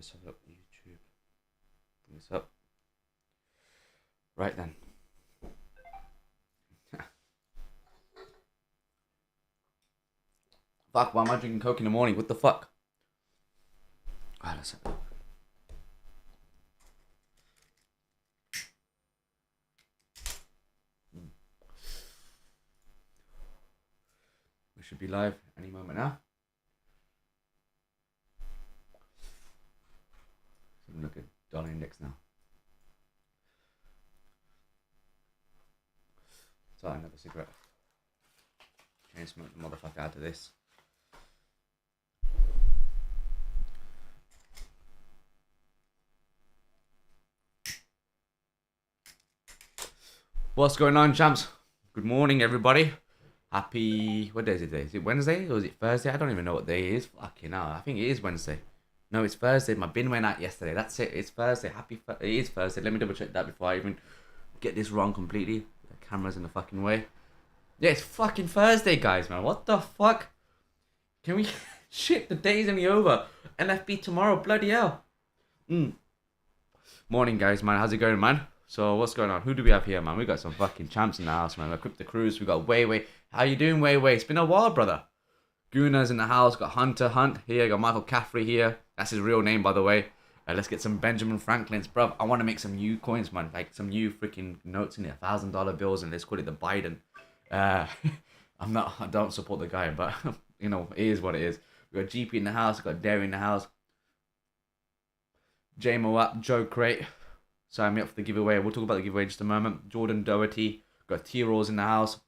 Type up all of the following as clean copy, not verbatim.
Just have a look at YouTube. Bring this up. Right then. Fuck, why am I drinking Coke in the morning? What the fuck? Alright, let's have a look. We should be live any moment now. Look at dollar index now. Sorry, another cigarette. Can't smoke the motherfucker out of this. What's going on, champs? Good morning, everybody. Happy... What day is it today? Is it Wednesday or is it Thursday? I don't even know what day it is. Fucking hell. I think it is Wednesday. No, it's Thursday. My bin went out yesterday. That's it. It's Thursday. It is Thursday. Let me double check that before I even get this wrong completely. The camera's in the fucking way. Yeah, it's fucking Thursday, guys, man. What the fuck? Can we... Shit, the day's only over. NFP tomorrow. Bloody hell. Morning, guys, man. How's it going, man? So, what's going on? Who do we have here, man? We got some fucking champs in the house, man. We got Crypto Cruise. We got Way. How you doing, Way? It's been a while, brother. Guna's in the house. Got Hunter Hunt here. Got Michael Caffrey here. That's his real name, by the way. Let's get some Benjamin Franklin's, bro. I want to make some new coins, man. Like some new freaking notes in there. $1,000 bills, and let's call it the Biden. I don't support the guy, but, you know, it is what it is. We got GP in the house. We got Derry in the house. JMO up. Joe Crate. Sign me up for the giveaway. We'll talk about the giveaway in just a moment. Jordan Doherty. Got T-Rolls in the house.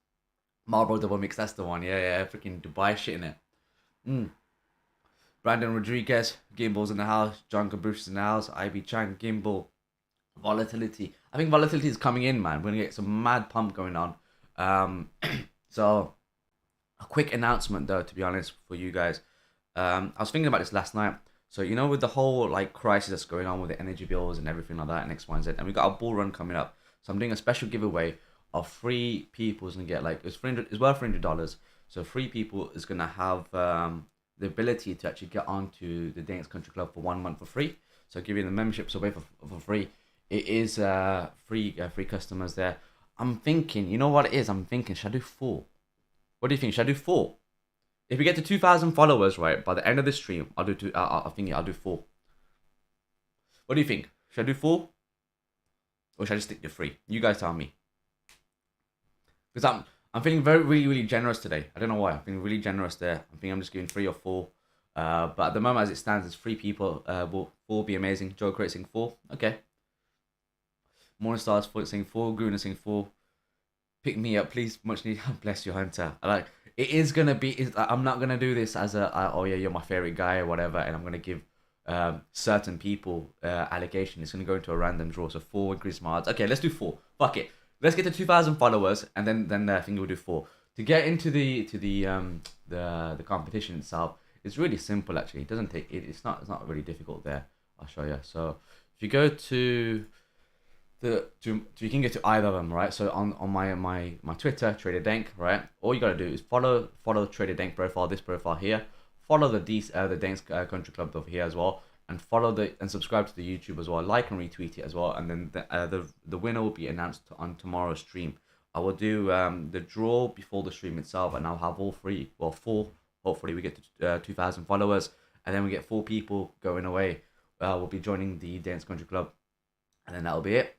Marlboro Double Mix. That's the one. Yeah. Freaking Dubai shit in it. Brandon Rodriguez. Gimbal's in the house. John Caboose in the house. IB Chang. Gimbal. Volatility. I think volatility is coming in, man. We're going to get some mad pump going on. So, a quick announcement, though, to be honest, for you guys. I was thinking about this last night. So, you know, with the whole, like, crisis that's going on with the energy bills and everything like that and X, Y, and Z, and we got a bull run coming up. So, I'm doing a special giveaway of 3 people who's going to get, like, it's worth $300. So, 3 people is going to have the ability to actually get onto the Daink Country Club for 1 month for free. So, giving the memberships away for free. It is free customers there. I'm thinking, you know what it is? I'm thinking, should I do 4? What do you think? Should I do 4? If we get to 2,000 followers, right, by the end of the stream, I'll do 2. I think I'll do 4. What do you think? Should I do 4? Or should I just stick to 3? You guys tell me. Because I'm feeling really generous today. I don't know why. I'm feeling really generous there. I think I'm just giving 3 or 4. But at the moment, as it stands, it's 3 people. 4 will be amazing. Joe Crate saying 4. Okay. Morningstar's saying 4. Guna saying 4. Pick me up, please. Much need. Bless you, Hunter. It is gonna be. I'm not gonna do this as oh yeah, you're my favorite guy or whatever, and I'm gonna give certain people allocation. It's gonna go into a random draw. So 4 increase my odds. Okay, let's do 4. Fuck it. Let's get to 2,000 followers, and then I think we'll do 4 to get into the competition itself. It's really simple actually. It doesn't take. It's not really difficult there. I'll show you. So if you go to you can get to either of them, right? So on my Twitter, Trader Daink, right? All you gotta do is follow Trader Daink profile, this profile here. Follow the Daink Country Club over here as well, and and subscribe to the YouTube as well. Like and retweet it as well, and then the winner will be announced on tomorrow's stream. I will do the draw before the stream itself, and I'll have all 3, well 4. Hopefully we get to 2,000 followers, and then we get 4 people going away. We'll be joining the Daink Country Club, and then that'll be it.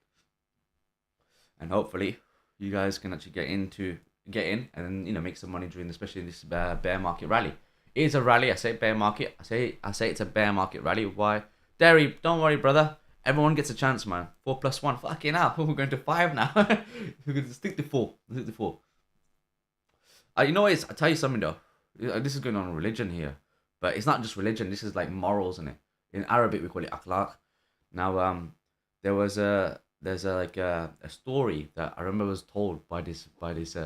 And hopefully, you guys can actually get in and then make some money during, especially this bear market rally. It is a rally. I say bear market. I say it's a bear market rally. Why? Derry, don't worry, brother. Everyone gets a chance, man. 4 + 1. Fucking hell. We're going to 5 now. We're going to stick to 4. Stick to 4. You know what? I'll tell you something though. This is going on religion here, but it's not just religion. This is like morals, isn't it? In Arabic, we call it akhlaq. Now, there's a story that I remember was told by this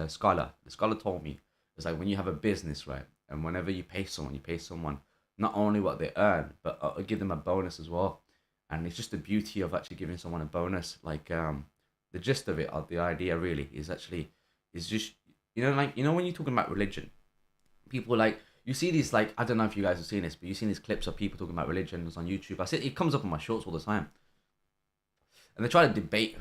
scholar. The scholar told me it's like when you have a business, right, and whenever you pay someone not only what they earn, but give them a bonus as well. And it's just the beauty of actually giving someone a bonus. Like the gist of it, of the idea really is just when you're talking about religion, people like you see these, like, I don't know if you guys have seen this, but you've seen these clips of people talking about religions on YouTube. I see it comes up on my shorts all the time, and they try to debate,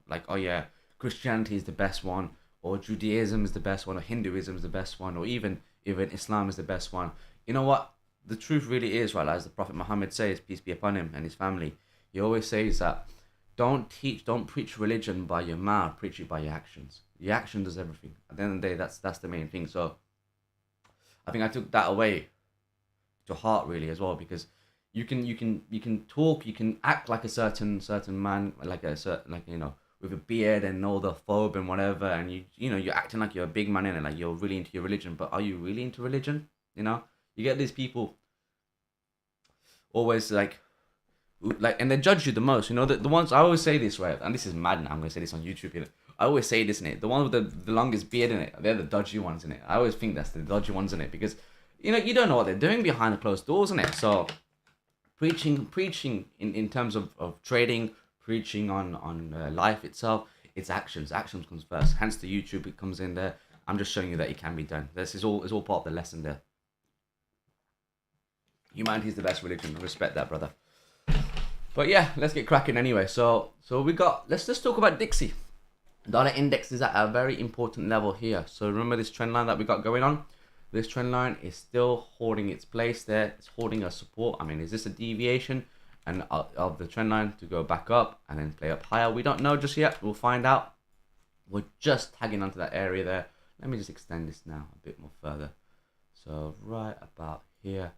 like, oh yeah, Christianity is the best one, or Judaism is the best one, or Hinduism is the best one, or even Islam is the best one. You know what? The truth really is, right, as the Prophet Muhammad says, peace be upon him and his family, he always says that don't preach religion by your mouth, preach it by your actions. Your action does everything. At the end of the day, that's the main thing. So I think I took that away to heart really as well, because you can talk, you can act like a certain man, like a certain, like, you know, with a beard and all the phobe and whatever, and you're acting like you're a big man in it, like you're really into your religion, but are you really into religion? You know, you get these people always like, and they judge you the most. You know, the ones, I always say this, right, and this is mad now, I'm gonna say this on YouTube, you know, I always say this in it, the ones with the longest beard in it, they're the dodgy ones in it. I always think that's the dodgy ones in it, because you know, you don't know what they're doing behind the closed doors in it. So preaching in terms of trading, preaching on life itself, it's actions comes first, hence the YouTube, it comes in there. I'm just showing you that it can be done. This is all part of the lesson there. Humanity is the best religion. I respect that, brother. But yeah, let's get cracking anyway. So we got, let's just talk about Dixie. Dollar index is at a very important level here. So remember this trend line that we got going on? This trend line is still holding its place there. It's holding a support. I mean, is this a deviation and of the trend line to go back up and then play up higher? We don't know just yet. We'll find out. We're just tagging onto that area there. Let me just extend this now a bit more further. So right about here,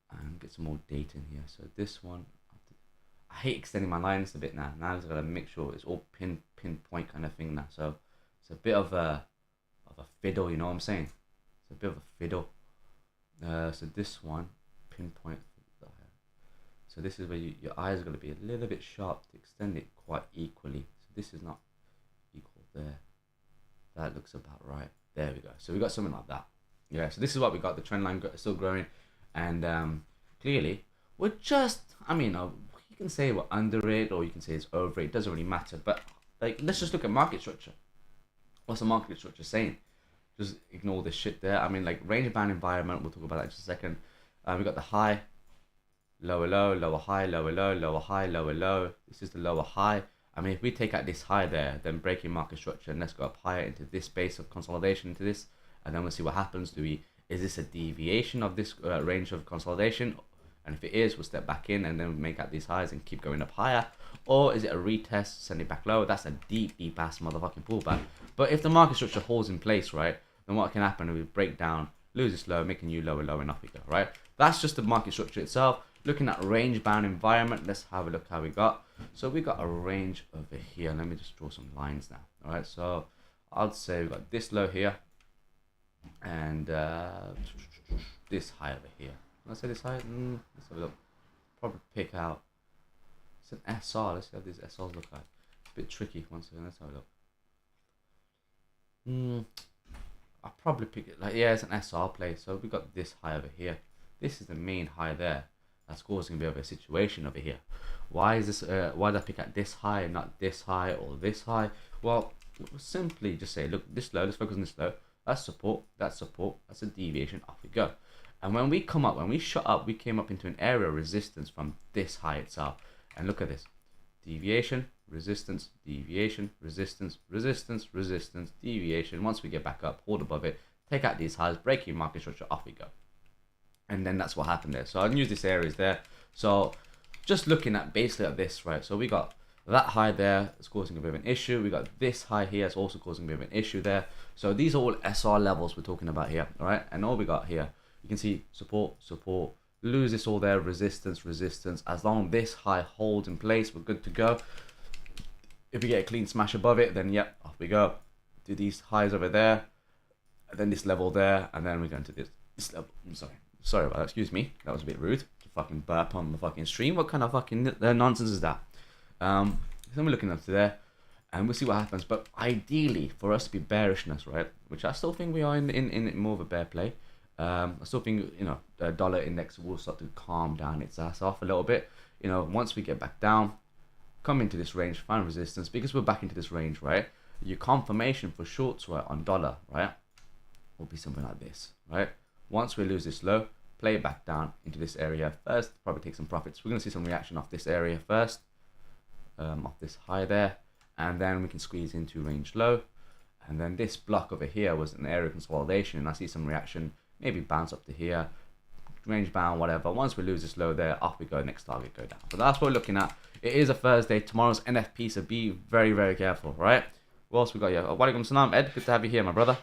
and get some more data in here. So this one, I hate extending my lines a bit now. Now I've got to make sure it's all pinpoint kind of thing now. So it's a bit of a fiddle, you know what I'm saying? It's a bit of a fiddle. So this one, pinpoint. So this is where your eyes are going to be a little bit sharp to extend it quite equally. So this is not equal there. That looks about right. There we go. So we got something like that. Yeah, so this is what we got. The trend line still growing. And clearly, we're just, I mean, you can say we're under it or you can say it's over it. It doesn't really matter. But like, let's just look at market structure. What's the market structure saying? Just ignore this shit there. I mean, like range bound environment, we'll talk about that in just a second. We got the high, lower low, lower high, lower low, lower high, lower low. This is the lower high. I mean, if we take out this high there, then breaking market structure, and let's go up higher into this base of consolidation into this, and then we'll see what happens. Is this a deviation of this range of consolidation? And if it is, we'll step back in and then make out these highs and keep going up higher. Or is it a retest, send it back lower? That's a deep ass motherfucking pullback. But if the market structure holds in place, right, then what can happen is we break down, lose this low, make a new lower low, and off we go, right? That's just the market structure itself. Looking at range bound environment, let's have a look how we got. So we got a range over here. Let me just draw some lines now. All right, so I'd say we got this low here and this high over here. Let's say this high. Let's have a look. Probably pick out. It's an SR. Let's see how these SRs look like. It's a bit tricky. One second. Let's have a look. I'll probably pick it like, yeah, it's an SR play. So we got this high over here. This is the main high there. That's causing a bit of a situation over here. Why is this? Why did I pick at this high and not this high or this high? Well, we'll simply just say, look, this low. Let's focus on this low. That's support. That's support. That's a deviation. Off we go. And when we come up, when we shot up, we came up into an area of resistance from this high itself. And look at this: deviation, resistance, deviation, resistance, resistance, resistance, deviation. Once we get back up, hold above it, take out these highs, break your market structure. Off we go. And then that's what happened there. So I use this areas there. So just looking at basically at this, right? So we got that high there, it's causing a bit of an issue. We got this high here, it's also causing a bit of an issue there. So these are all SR levels we're talking about here, all right? And all we got here, you can see support, support, lose this all there, resistance, resistance. As long as this high holds in place, we're good to go. If we get a clean smash above it, then yep, off we go. Do these highs over there, and then this level there, and then we're going to this level. I'm sorry about that, excuse me, that was a bit rude to fucking burp on the fucking stream. What kind of fucking nonsense is that? So we're looking up to there and we'll see what happens. But ideally for us to be bearishness, right, which I still think we are in more of a bear play, I still think, you know, the dollar index will start to calm down its ass off a little bit. You know, once we get back down, come into this range, find resistance, because we're back into this range, right? Your confirmation for shorts, right, on dollar, right, will be something like this, right? Once we lose this low, play it back down into this area first, probably take some profits. We're going to see some reaction off this area first, off this high there, and then we can squeeze into range low. And then this block over here was an area consolidation, and I see some reaction, maybe bounce up to here, range bound, whatever. Once we lose this low there, off we go, next target go down. But that's what we're looking at. It is a Thursday, tomorrow's NFP, so be very, very careful, right? What else we got here? Walaikum salam, Ed, good to have you here, my brother.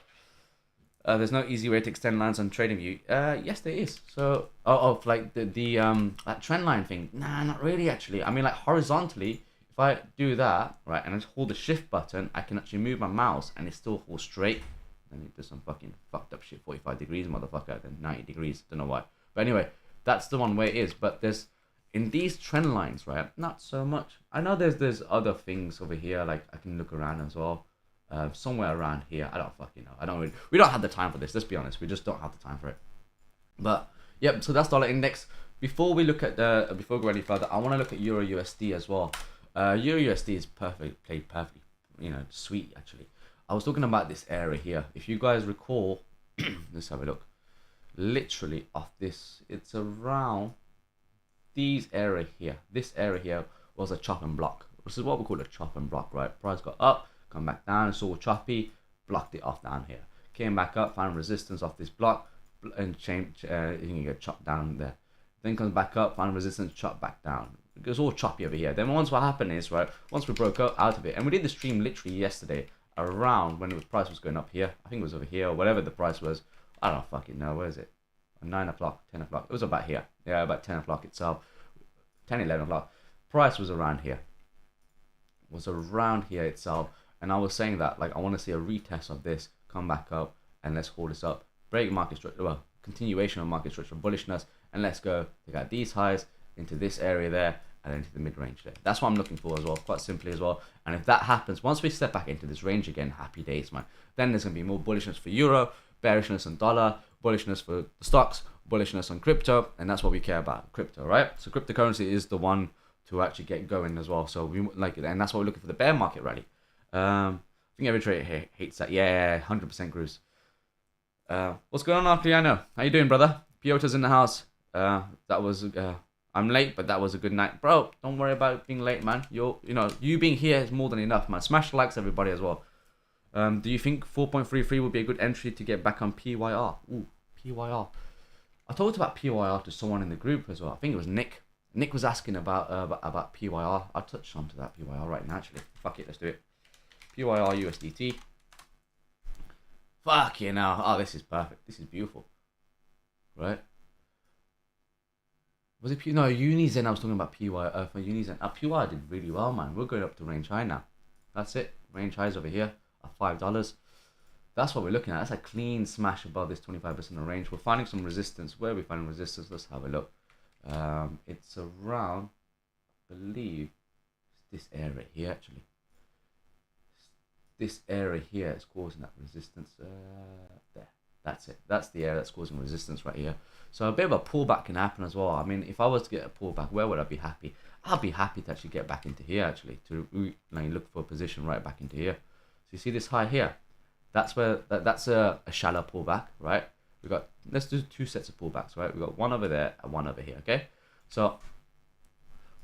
There's no easy way to extend lines on TradingView. Yes, there is. So, like the that trend line thing. Nah, not really actually. I mean, like horizontally, if I do that, right, and I just hold the shift button, I can actually move my mouse and it still holds straight. Then it does some fucking fucked up shit, 45 degrees, motherfucker, then 90 degrees, don't know why. But anyway, that's the one way it is. But there's, in these trend lines, right, not so much. I know there's other things over here, like I can look around as well. Somewhere around here, I don't fucking know. We don't have the time for this, let's be honest. We just don't have the time for it. But yep, so that's dollar index. Before we look at before we go any further, I want to look at Euro USD as well. Euro USD is played perfectly, sweet actually. I was talking about this area here. If you guys recall, let's have a look. Literally off this, it's around these area here. This area here was a chop and block. This is what we call a chop and block, right? Price got up, come back down, it's all choppy, blocked it off down here. Came back up, found resistance off this block, and change. You can get chopped down there. Then comes back up, found resistance, chopped back down. It's all choppy over here. Then once what happened is, right, once we broke out of it, and we did the stream literally yesterday around when the price was going up here. I think it was over here, or whatever the price was. I don't fucking know, where is it? 9 o'clock, 10 o'clock. It was about here. Yeah, about 10 o'clock itself. 10, 11 o'clock. Price was around here. Was around here itself. And I was saying that, like, I want to see a retest of this, come back up, and let's hold this up. Break market structure, well, continuation of market structure bullishness, and let's go take out these highs into this area there, and then into the mid-range there. That's what I'm looking for as well, quite simply as well. And if that happens, once we step back into this range again, happy days, man. Then there's going to be more bullishness for euro, bearishness on dollar, bullishness for the stocks, bullishness on crypto, and that's what we care about, crypto, right? So cryptocurrency is the one to actually get going as well. So we like it, and that's what we're looking for, the bear market rally. I think every trader here hates that. Yeah, 100% Bruce. What's going on, Arcliano? How you doing, brother? Piotr's in the house. That was I'm late, but that was a good night, bro. Don't worry about being late, man. You being here is more than enough, man. Smash the likes, everybody, as well. Do you think 4.33 would be a good entry to get back on PYR? Ooh, PYR. I talked about PYR to someone in the group as well. I think it was Nick. Nick was asking about PYR. I'll touch on to that PYR right now, actually. Fuck it, let's do it. PYR USDT. Fuck you now. Oh, this is perfect. This is beautiful. Right? Was it no Unizen? I was talking about PYR for Unizen. PYR did really well, man. We're going up to range high now. That's it. Range highs over here at $5. That's what we're looking at. That's a clean smash above this 25% of range. We're finding some resistance. Where are we finding resistance? Let's have a look. It's around, I believe, this area here actually. This area here is causing that resistance. There. That's it. That's the area that's causing resistance right here. So a bit of a pullback can happen as well. I mean, if I was to get a pullback, where would I be happy? I'd be happy to actually get back into here actually, to look for a position right back into here. So you see this high here? That's where that's a shallow pullback, right? We got, let's do two sets of pullbacks, right? We got one over there and one over here, okay? So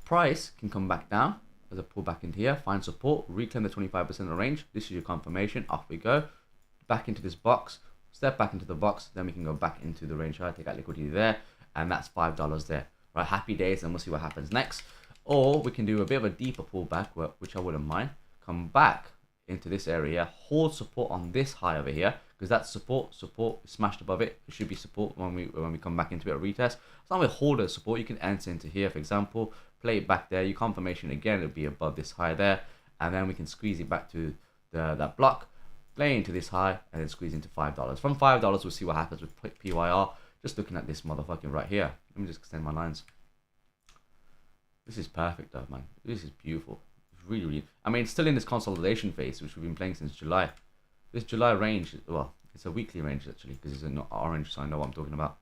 price can come back down as a pullback into here, find support, reclaim the 25% of the range. This is your confirmation. Off we go, back into this box, step back into the box, then we can go back into the range high, take out liquidity there, and that's $5 there, right? Happy days, and we'll see what happens next. Or we can do a bit of a deeper pullback, which I wouldn't mind. Come back into this area, hold support on this high over here, because that's support smashed above it. It should be support when we come back into it, a retest. As long as we hold a support, you can enter into here, for example, play it back there. Your confirmation again, it'll be above this high there, and then we can squeeze it back to that block, play into this high, and then squeeze into $5. From $5, we'll see what happens with PYR. Just looking at this motherfucking right here. Let me just extend my lines. This is perfect though, man. This is beautiful. It's really, really, I mean, it's still in this consolidation phase, which we've been playing since July. This July range, well, it's a weekly range actually, because it's an orange, so I know what I'm talking about.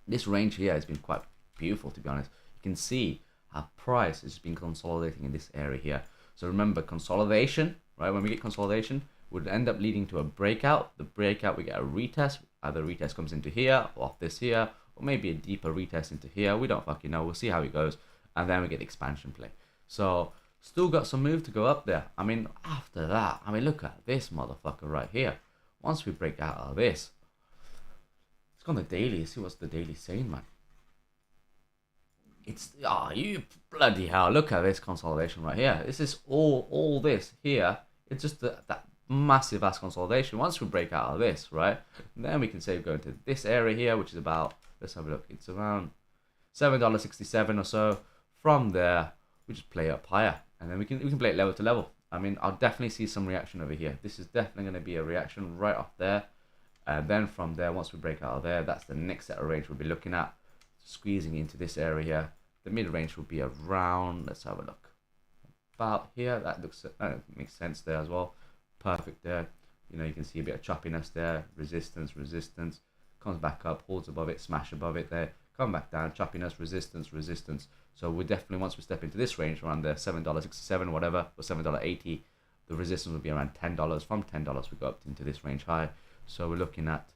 This range here has been quite beautiful, to be honest. You can see how price has been consolidating in this area here. So remember, consolidation, right? When we get consolidation, would end up leading to a breakout. The breakout, we get a retest. Either retest comes into here, or off this here, or maybe a deeper retest into here. We don't fucking know. We'll see how it goes. And then we get the expansion play. So, still got some move to go up there. I mean, after that, I mean, look at this motherfucker right here. Once we break out of this, let's go on the daily. See what's the daily saying, man. It's, you bloody hell. Look at this consolidation right here. This is all this here. It's just that massive ass consolidation. Once we break out of this, right, then we can say we go into this area here, which is about, let's have a look, it's around $7.67 or so. From there, we just play up higher, and then we can play it level to level. I mean, I'll definitely see some reaction over here. This is definitely going to be a reaction right off there, and then from there, once we break out of there, that's the next set of range we'll be looking at, squeezing into this area here. The mid range will be around, let's have a look, about here. That looks makes sense there as well. Perfect there. You know, you can see a bit of choppiness there. Resistance, comes back up, holds above it, smash above it there, come back down, choppiness, resistance. So we definitely, once we step into this range around the $7.67 whatever, or $7.80, the resistance will be around $10. From $10 we go up into this range high. So we're looking at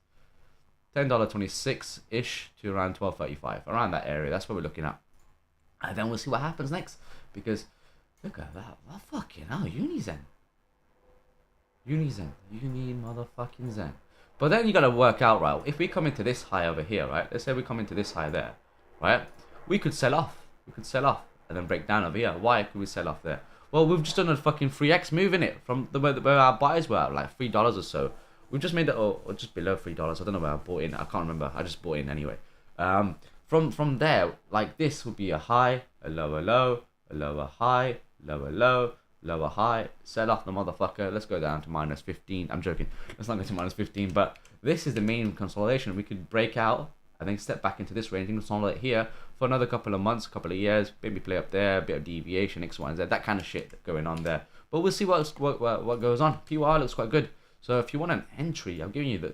$10.26 ish to around $12.35, around that area. That's what we're looking at. And then we'll see what happens next, because look at that. Oh, fucking hell, Unizen, Uni motherfucking Zen. But then you gotta work out, right, if we come into this high over here, right, let's say we come into this high there, right, we could sell off, and then break down over here. Why could we sell off there? Well, we've just done a fucking 3x move in it from the where our buys were at, like $3 or so. We've just made it, or just below $3. I don't know where I bought in. I can't remember. I just bought in anyway. From there, like this would be a high, a lower low, a lower high, lower low, lower high, sell off the motherfucker. Let's go down to minus 15. I'm joking. Let's not go to minus 15, but this is the main consolidation. We could break out and then step back into this range and consolidate here for another couple of months, couple of years, maybe play up there, a bit of deviation, X, Y, and Z, that kind of shit going on there. But we'll see what goes on. PY looks quite good. So if you want an entry, I'm giving you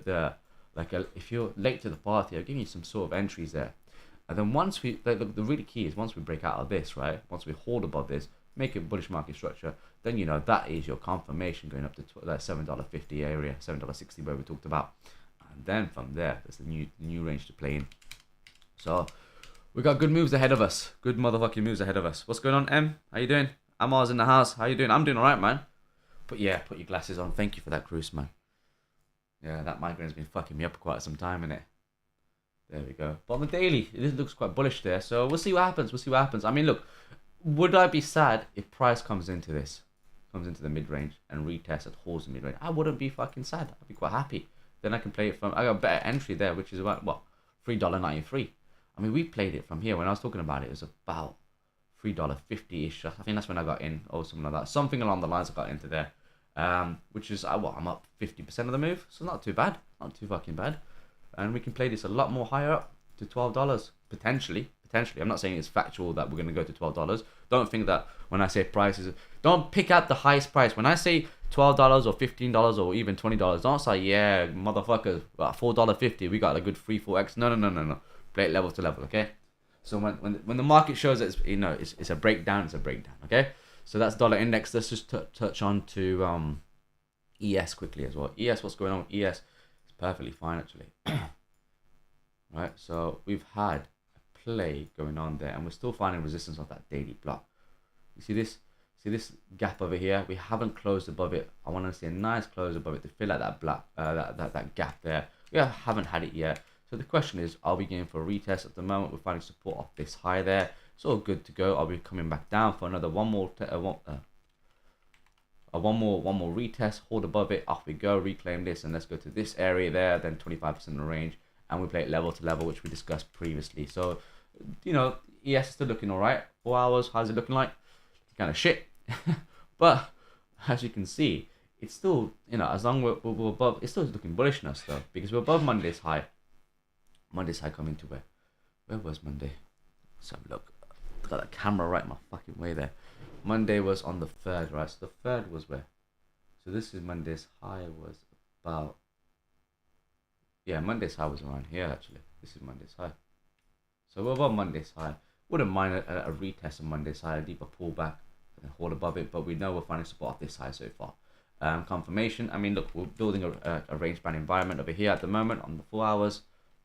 if you're late to the party, I'm giving you some sort of entries there. And then once we, the really key is once we break out of this, right? Once we hold above this, make a bullish market structure, then you know that is your confirmation going up to that $7.50 area, $7.60 where we talked about. And then from there, there's the new range to play in. So we got good moves ahead of us. Good motherfucking moves ahead of us. What's going on, M? How you doing? Amar's in the house. How you doing? I'm doing all right, man. But yeah, put your glasses on. Thank you for that, Cruise, man. Yeah, that migraine's been fucking me up quite some time, innit? There we go. But on the daily, it looks quite bullish there. So we'll see what happens. I mean, look, would I be sad if price comes into the mid-range and retests and holds the mid-range? I wouldn't be fucking sad. I'd be quite happy. Then I can play it from, I got a better entry there, which is about, what, $3.93. I mean, we played it from here. When I was talking about it, it was about $3.50-ish. I think that's when I got in, or something like that. Something along the lines I got into there. Which is, I'm up 50% of the move. So not too bad. Not too fucking bad. And we can play this a lot more higher up to $12. Potentially. I'm not saying it's factual that we're going to go to $12. Don't think that when I say prices, don't pick out the highest price. When I say $12 or $15 or even $20, don't say, yeah, motherfuckers, $4.50, we got a good 3-4x. No. Play it level to level, okay? So when the market shows that it's a breakdown, okay? So that's dollar index. Let's just touch on to ES quickly as well. ES, what's going on with ES? It's perfectly fine actually. Right, so we've had a play going on there, and we're still finding resistance of that daily block. You see this? See this gap over here? We haven't closed above it. I want to see a nice close above it to fill out that black, that gap there. We haven't had it yet. So the question is, are we going for a retest? At the moment, we're finding support off this high there. It's all good to go. Are we coming back down for another one more retest? Hold above it. Off we go. Reclaim this, and let's go to this area there. Then 25% of the range, and we play it level to level, which we discussed previously. So, ES is still looking all right. 4 hours. How's it looking like? Kind of shit. But as you can see, it's still, as long as we're above, it's still looking bullishness though, because we're above Monday's high. Monday's high coming to where was Monday? Let's have a look. I've got that camera right in my fucking way there. Monday was on the 3rd, right? So the 3rd was where? So this is Monday's high was about, yeah, Monday's high was around here actually. This is Monday's high. So we're above Monday's high. Wouldn't mind a retest of Monday's high, a deeper pullback and hold above it, but we know we're finding support off this high so far. confirmation. I mean, look, we're building a range band environment over here at the moment on the 4 hours.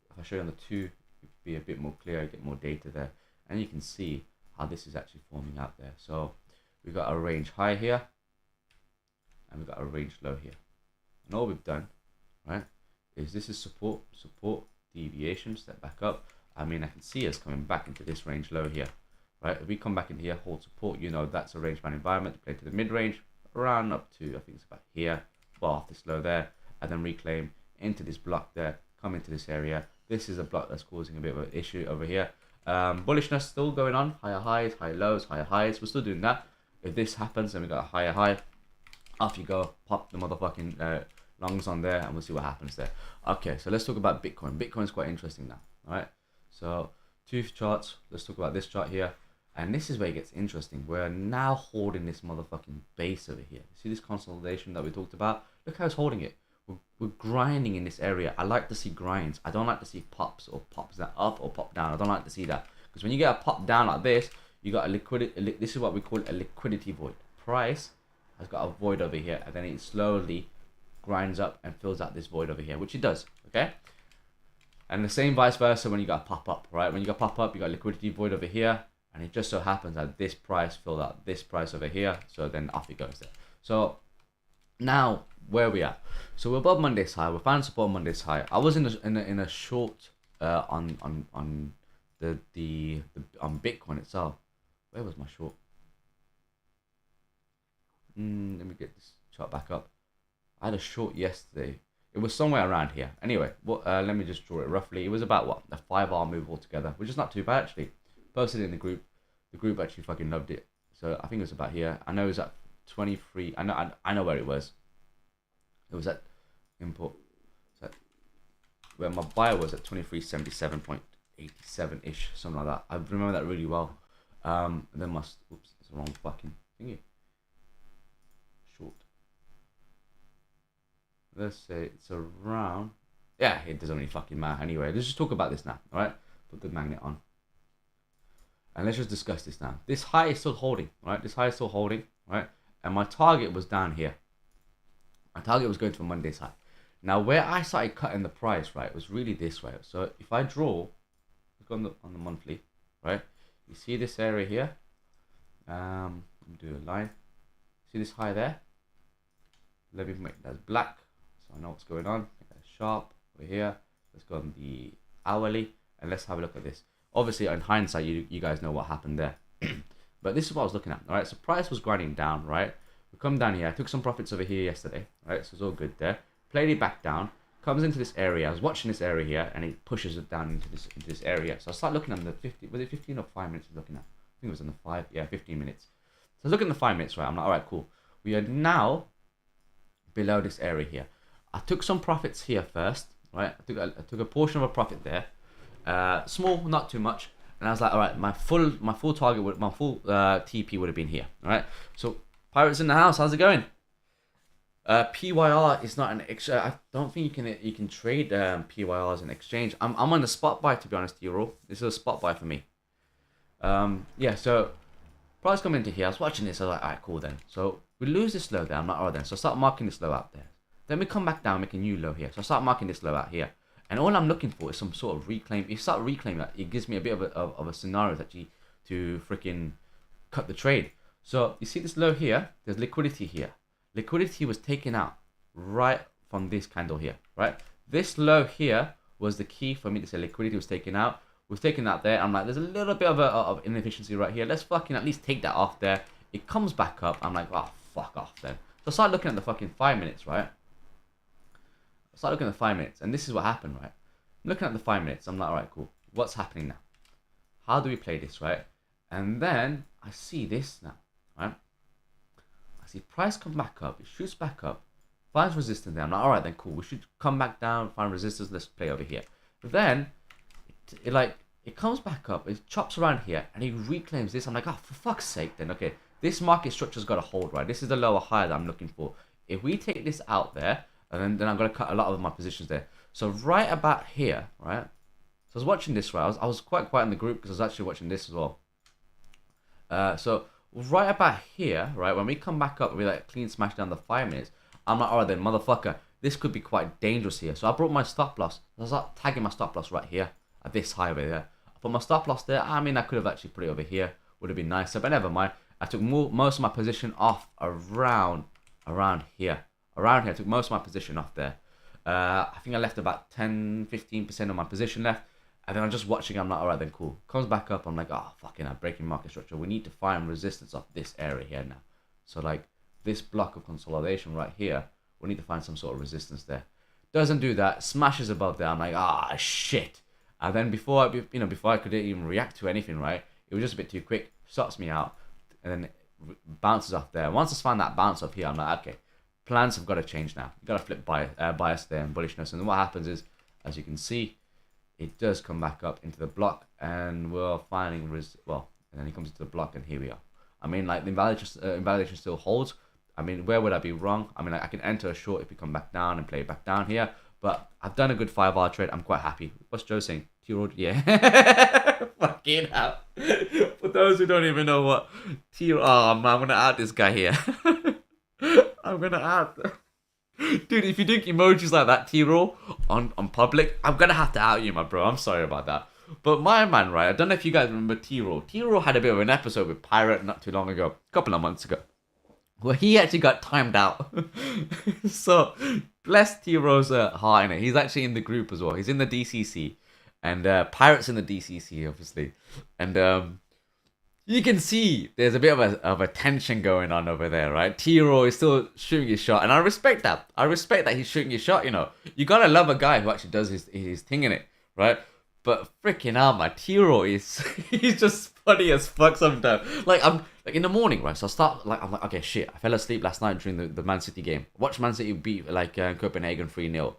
If I show you on the 2, it'll be a bit more clear, get more data there, and you can see how this is actually forming out there. So we've got a range high here, and we've got a range low here. And all we've done, right, is this is support, deviation, step back up. I mean, I can see us coming back into this range low here, right? If we come back into here, hold support, you know that's a range band environment to play to the mid range, around up to, I think it's about here, fall off this low there, and then reclaim into this block there, come into this area. This is a block that's causing a bit of an issue over here. Bullishness still going on, higher highs, higher lows, higher highs. We're still doing that. If this happens, then we got a higher high. Off you go, pop the motherfucking longs on there, and we'll see what happens there. Okay, so let's talk about Bitcoin. Bitcoin's quite interesting now, all right? So 2 charts. Let's talk about this chart here. And this is where it gets interesting. We're now holding this motherfucking base over here. See this consolidation that we talked about? Look how it's holding it. We're grinding in this area. I like to see grinds. I don't like to see pops or pops that up or pop down. I don't like to see that. Because when you get a pop down like this, you got a liquidity. This is what we call a liquidity void. Price has got a void over here, and then it slowly grinds up and fills out this void over here, which it does, okay? And the same vice versa when you got a pop up, right? When you got pop up, you got liquidity void over here, and it just so happens that this price filled out this price over here, so then off it goes there. So now where we at? So we're above Monday's high. We found support on Monday's high. I was in a short on Bitcoin itself. Where was my short? Let me get this chart back up. I had a short yesterday. It was somewhere around here. Anyway, let me just draw it roughly. It was about what, a 5-hour move altogether, which is not too bad actually. Posted in the group. The group actually fucking loved it. So I think it was about here. I know it was at 23. I know where it was. It was at import. So where my buy was at 2377.87 ish, something like that. I remember that really well. Then oops, it's the wrong fucking thingy. Short. Let's say it's around. Yeah, it doesn't really fucking matter anyway. Let's just talk about this now. All right, put the magnet on. And let's just discuss this now. This high is still holding, right? This high is still holding, right? And my target was down here. My target was going to a Monday's high. Now, where I started cutting the price, right, was really this way. So if I draw, let's go on the monthly, right? You see this area here? Do a line. See this high there? Let me make that black, so I know what's going on. Make that sharp over here. Let's go on the hourly, and let's have a look at this. Obviously, in hindsight, you guys know what happened there. But this is what I was looking at, all right? So price was grinding down, right? We come down here. I took some profits over here yesterday, right? So it's all good there. Played it back down. Comes into this area. I was watching this area here, and it pushes it down into this area. So I start looking at the 50. Was it 15 or 5 minutes? I was looking at. I think it was on the 5. Yeah, 15 minutes. So I was looking at the 5 minutes, right? I'm like, all right, cool. We are now below this area here. I took some profits here first, right? I took a portion of a profit there. Small, not too much, and I was like, all right, my full target would, my full TP would have been here. All right, so pirates in the house, how's it going? PYR is not an I don't think you can trade PYR as an exchange. I'm on the spot buy, to be honest, Euro. This is a spot buy for me. Yeah, so price come into here. I was watching this. I was like, all right, cool then. So we lose this low there. I'm like, all right then. So I start marking this low out there. Then we come back down, make a new low here. So I start marking this low out here. And all I'm looking for is some sort of reclaim. If you start reclaiming that, it gives me a bit of a scenario actually to freaking cut the trade. So you see this low here, there's liquidity here. Liquidity was taken out right from this candle here, right? This low here was the key for me to say liquidity was taken out. Was taken out there. I'm like, there's a little bit of inefficiency right here. Let's fucking at least take that off there. It comes back up. I'm like, oh, fuck off then. So I start looking at the fucking 5 minutes, right? I start looking at the 5 minutes, and this is what happened, right? I'm looking at the 5 minutes. I'm like, all right, cool. What's happening now? How do we play this, right? And then I see this now, right? I see price come back up. It shoots back up, finds resistance there. I'm like, all right, then cool. We should come back down, find resistance. Let's play over here. But then it comes back up. It chops around here, and he reclaims this. I'm like, oh, for fuck's sake, then. Okay, this market structure's got to hold, right? This is the lower high that I'm looking for. If we take this out there, and then I'm going to cut a lot of my positions there. So right about here, right? So I was watching this, right? I was quite quiet in the group because I was actually watching this as well. So right about here, right? When we come back up, we like clean smash down the 5 minutes. I'm like, alright then, motherfucker, this could be quite dangerous here. So I brought my stop loss. I was like tagging my stop loss right here at this high over there. I put my stop loss there. I mean, I could have actually put it over here. Would have been nicer, but never mind. I took most of my position off around here. Around here, I took most of my position off there. I think I left about 10-15% of my position left. And then I'm just watching. I'm like, alright then, cool. Comes back up. I'm like, oh, fucking hell, breaking market structure. We need to find resistance off this area here now. So like this block of consolidation right here, we need to find some sort of resistance there. Doesn't do that. Smashes above there. I'm like, ah, shit. And then before I could even react to anything, right, it was just a bit too quick. Stops me out, and then bounces off there. Once I find that bounce off here, I'm like, okay, plans have got to change now. You've got to flip bias there and bullishness. And then what happens is, as you can see, it does come back up into the block, and we're finding and then he comes into the block, and here we are. I mean, like, the invalidation still holds. I mean, where would I be wrong? I mean, like, I can enter a short if we come back down and play it back down here, but I've done a good 5-hour trade. I'm quite happy. What's Joe saying? T-Road? Yeah. Fucking hell. For those who don't even know what T-Road... Oh, man, I'm going to add this guy here. I'm going to add... Dude, if you do emojis like that, T-Roll, on public, I'm going to have to out you, my bro. I'm sorry about that. But my man, right, I don't know if you guys remember T-Roll. T-Roll had a bit of an episode with Pirate not too long ago, a couple of months ago, where he actually got timed out. So, bless T-Roll's heart in it. He's actually in the group as well. He's in the DCC. And Pirate's in the DCC, obviously. And you can see there's a bit of a tension going on over there, right? T-Roll is still shooting his shot. And I respect that. I respect that he's shooting his shot, you know. You gotta love a guy who actually does his thing in it, right? But freaking hell, my T-Roll is... he's just funny as fuck sometimes. Like, I'm... Like, in the morning, right? So I start... Like, I'm like, okay, shit. I fell asleep last night during the Man City game. Watched Man City beat, like, Copenhagen 3-0.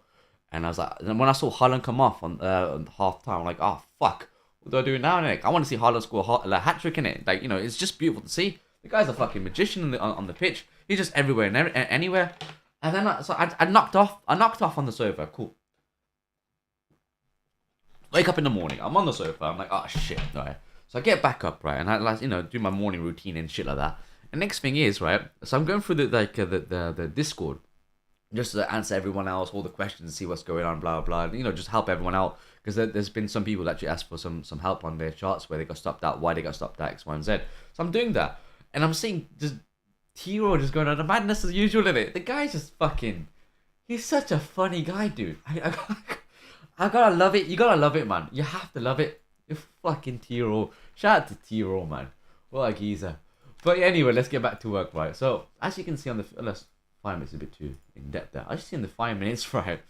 And I was like... And when I saw Haaland come off on half time, I'm like, oh, fuck. What do I do now, Nick? I want to see Haaland score a hat-trick in it. Like, you know, it's just beautiful to see. The guy's a fucking magician on the pitch. He's just everywhere and anywhere. And then I knocked off. I knocked off on the sofa. Cool. Wake up in the morning. I'm on the sofa. I'm like, oh, shit. Right. So I get back up, right? And I, like, you know, do my morning routine and shit like that. And next thing is, right? So I'm going through the Discord. Just to answer everyone else, all the questions, see what's going on, blah, blah, blah. You know, just help everyone out. Because there's been some people that actually asked for some help on their charts where they got stopped out, why they got stopped out, X, Y, and Z. So I'm doing that. And I'm seeing just T-Roll just going on a madness as usual in it. The guy's just fucking... He's such a funny guy, dude. I gotta love it. You gotta love it, man. You have to love it. You fucking T-Roll. Shout out to T-Roll, man. What a geezer. But anyway, let's get back to work, right? So, as you can see on the... Let's 5 minutes is a bit too in-depth there. I just see in the 5 minutes, right?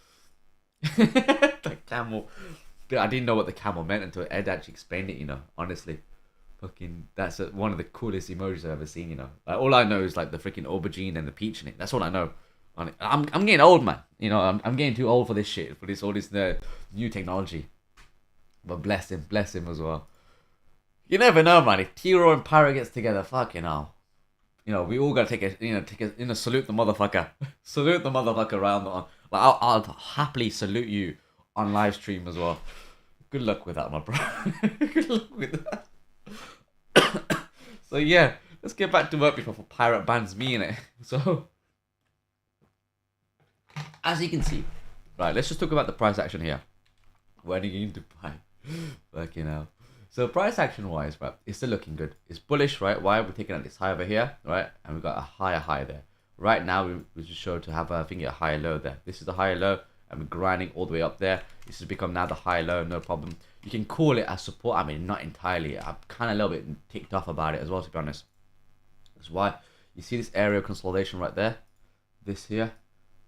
The camel. I didn't know what the camel meant until Ed actually explained it, you know. Honestly. Fucking... That's one of the coolest emojis I've ever seen, you know. Like, all I know is like the freaking aubergine and the peach in it. That's all I know. I'm getting old, man. You know, I'm getting too old for this shit, for all this new technology. But bless him as well. You never know, man. If T-Roll and Pyro gets together, fucking hell. You know, we all gotta salute the motherfucker. Salute the motherfucker around on. Like, I'll happily salute you on live stream as well. Good luck with that, my bro. Good luck with that. So yeah, let's get back to work before Pirate bans me in it. So. As you can see, right, let's just talk about the price action here. When are you going to buy? Fucking hell. So price action wise, right, it's still looking good. It's bullish, right? Why? We're taking out this high over here, right? And we've got a higher high there. Right now, we just showed to have, I think, a higher low there. This is the higher low, and we're grinding all the way up there. This has become now the higher low, no problem. You can call it as support. I mean, not entirely. I'm kind of a little bit ticked off about it as well, to be honest. That's why. You see this area of consolidation right there? This here?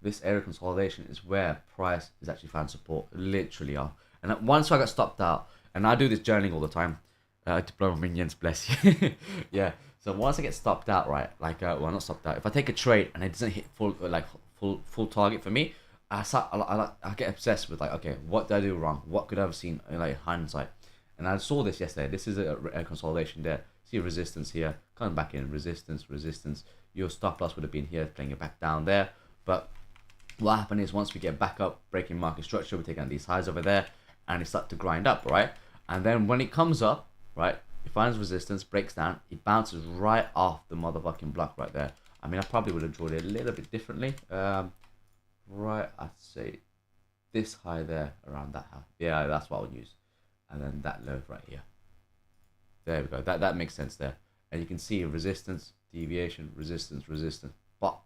This area of consolidation is where price is actually found support, literally are. And once I got stopped out, and I do this journaling all the time, diploma minions, bless you. Yeah. So once I get stopped out, right, like, well, not stopped out. If I take a trade and it doesn't hit full target for me, I get obsessed with like, okay, what did I do wrong? What could I have seen in like hindsight? And I saw this yesterday. This is a consolidation there. See resistance here, coming back in, resistance. Your stop loss would have been here, playing it back down there, but what happened is once we get back up, breaking market structure, we're taking out these highs over there, and it starts to grind up, right? And then when it comes up, right, it finds resistance, breaks down, it bounces right off the motherfucking block right there. I mean, I probably would have drawn it a little bit differently. Right, I'd say this high there, around that high. Yeah, that's what I would use. And then that low right here. There we go. That makes sense there. And you can see resistance, deviation, resistance, resistance. But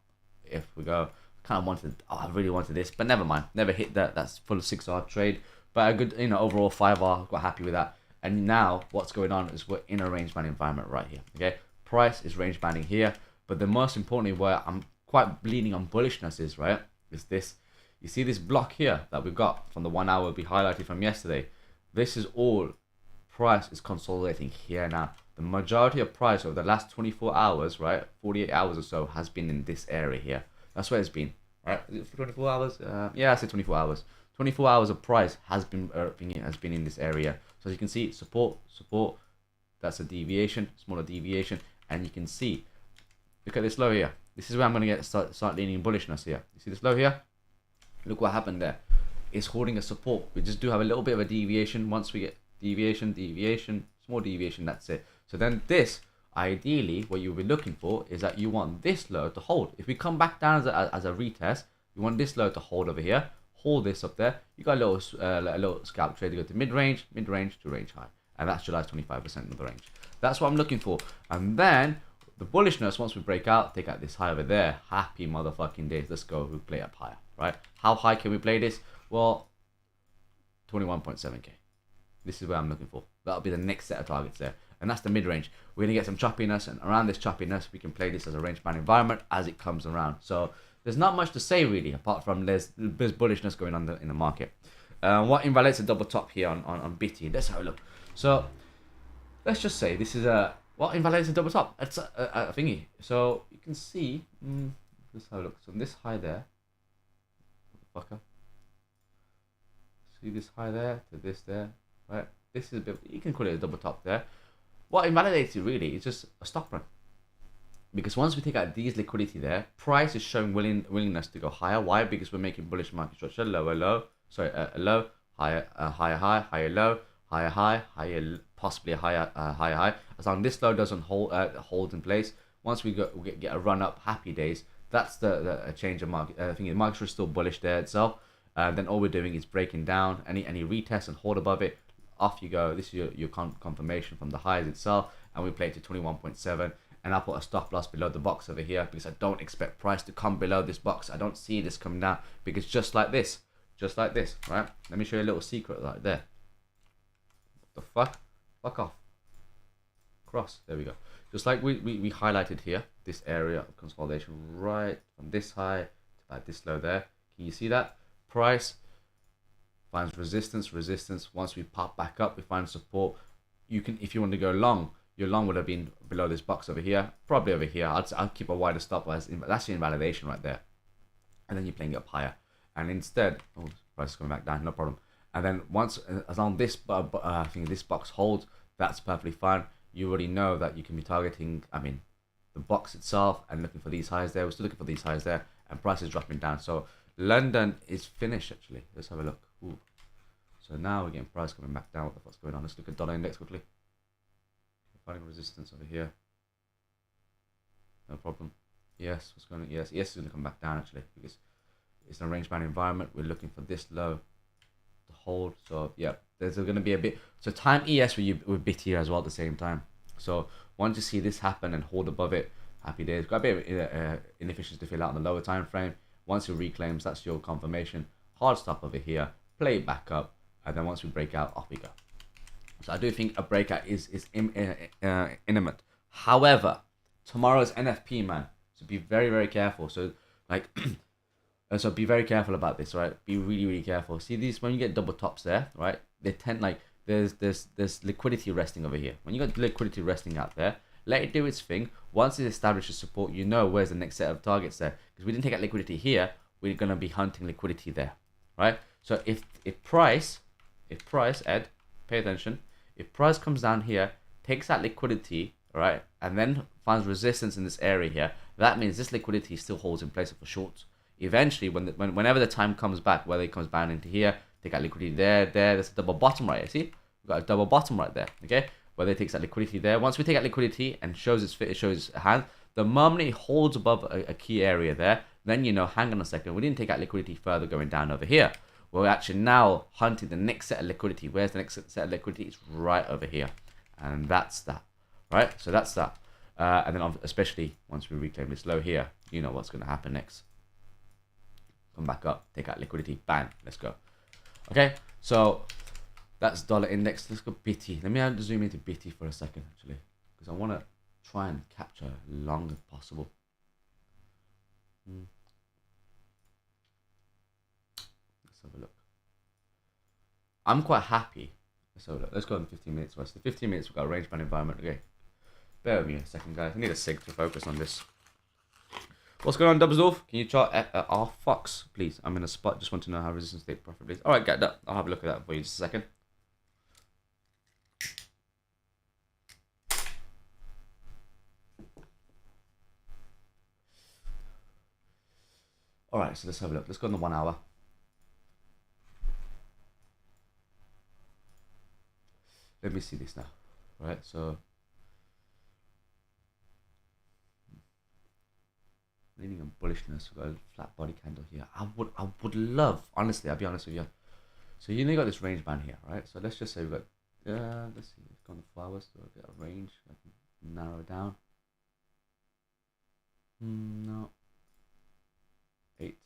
if we go, kind of wanted, I really wanted this, but never mind. Never hit that. That's full of 6R trade. But a good, overall 5R, quite happy with that. And now what's going on is we're in a range band environment right here. Okay, price is range banding here. But the most importantly, where I'm quite bleeding on bullishness is, right, is this. You see this block here that we've got from the 1 hour we highlighted from yesterday. This is all price is consolidating here now. The majority of price over the last 24 hours, right, 48 hours or so, has been in this area here. That's where it's been, right? Is it for 24 hours? Yeah, I said 24 hours. 24 hours of price has been in this area. So as you can see, support. That's a deviation, smaller deviation, and you can see. Look at this low here. This is where I'm going to start leaning bullishness here. You see this low here? Look what happened there. It's holding a support. We just do have a little bit of a deviation. Once we get deviation, small deviation, that's it. So then this, ideally, what you'll be looking for is that you want this low to hold. If we come back down as a retest, you want this low to hold over here. Hold this up there. You got a little scalp trade to go to mid-range to range high. And that's July's 25% of the range. That's what I'm looking for. And then the bullishness, once we break out, take out this high over there. Happy motherfucking days. Let's go. We play up higher, right? How high can we play this? Well, 21.7k. This is where I'm looking for. That'll be the next set of targets there. And that's the mid-range. We're going to get some choppiness. And around this choppiness, we can play this as a range band environment as it comes around. So there's not much to say really, apart from there's bullishness going on in the market. What invalidates a double top here on BT? Let's have a look. So let's just say this is what invalidates a double top? It's a thingy. So you can see, let's have a look. So this high there, fucker. See this high there to this there, right? This is a bit, you can call it a double top there. What invalidates it really is just a stop run. Because once we take out these liquidity there, price is showing willingness to go higher. Why? Because we're making bullish market structure, lower low, sorry, low, higher, higher high, higher low, higher high, higher, possibly a higher higher high. As long as this low doesn't hold in place, once we get a run up, happy days. That's the change of market. I think the market is still bullish there itself. Then all we're doing is breaking down any retest and hold above it. Off you go. This is your confirmation from the highs itself, and we play it to 21.7. And I'll put a stop loss below the box over here because I don't expect price to come below this box. I don't see this coming down because just like this, right? Let me show you a little secret right there. What the fuck? Fuck off. Cross. There we go. Just like we highlighted here, this area of consolidation right from this high to about this low there. Can you see that? Price finds resistance. Once we pop back up, we find support. You can, if you want to go long, your long would have been below this box over here, probably over here. I'll keep a wider stop. That's the invalidation right there. And then you're playing it up higher. And instead, oh, price is coming back down, no problem. And then once, as long as this, I think this box holds, that's perfectly fine. You already know that you can be targeting, the box itself and looking for these highs there. We're still looking for these highs there, and price is dropping down. So London is finished actually. Let's have a look. Ooh. So now we're getting price coming back down. What the fuck's going on? Let's look at dollar index quickly. Finding resistance over here. No problem. Yes, what's going on? Yes, is going to come back down actually because it's a range band environment. We're looking for this low to hold. So yeah, there's going to be a bit. So time ES with bit here as well at the same time. So once you see this happen and hold above it, happy days. Got a bit of inefficiency to fill out on the lower time frame. Once it reclaims, that's your confirmation. Hard stop over here. Play it back up, and then once we break out, off we go. So I do think a breakout is imminent. However, tomorrow's NFP, man. So be very, very careful. So so be very careful about this, right? Be really, really careful. See these, when you get double tops there, right? They tend there's liquidity resting over here. When you got liquidity resting out there, let it do its thing. Once it establishes support, you know where's the next set of targets there. Because we didn't take out liquidity here, we're gonna be hunting liquidity there, right? So if price, Ed, pay attention. If price comes down here, takes that liquidity, right, and then finds resistance in this area here, that means this liquidity still holds in place for shorts. Eventually, whenever the time comes back, whether it comes down into here, take out liquidity there, there's a double bottom right here. See, we've got a double bottom right there. Okay, whether it takes that liquidity there. Once we take out liquidity and shows its fit, it shows its hand, The moment it holds above a key area there, then you know, hang on a second, we didn't take out liquidity further going down over here. We're actually now hunting the next set of liquidity. Where's the next set of liquidity? It's right over here. And that's that, right? So that's that. And then especially once we reclaim this low here, you know what's going to happen next. Come back up, take out liquidity, bang, let's go. Okay, so that's dollar index. Let's go BT. Let me zoom into BT for a second, actually, because I want to try and capture as long as possible. Let's have a look. I'm quite happy. Let's have a look. Let's go in 15 minutes. So the 15 minutes, we've got a range band environment. Okay, bear with me a second, guys. I need a sig to focus on this. What's going on, Dubsdorf? Can you chart R Fox, please? I'm in a spot. Just want to know how resistance take profit, please. All right, get that. I'll have a look at that for you just a second. All right, so let's have a look. Let's go on the 1 hour. Let me see this now. All right, so leaning on bullishness. We've got a flat body candle here. I would love, honestly, I'll be honest with you. So you got this range band here, right? So let's just say we've got, let's see, let's go on the 4 hours. So I'll get a range. I can narrow it down. No. 8.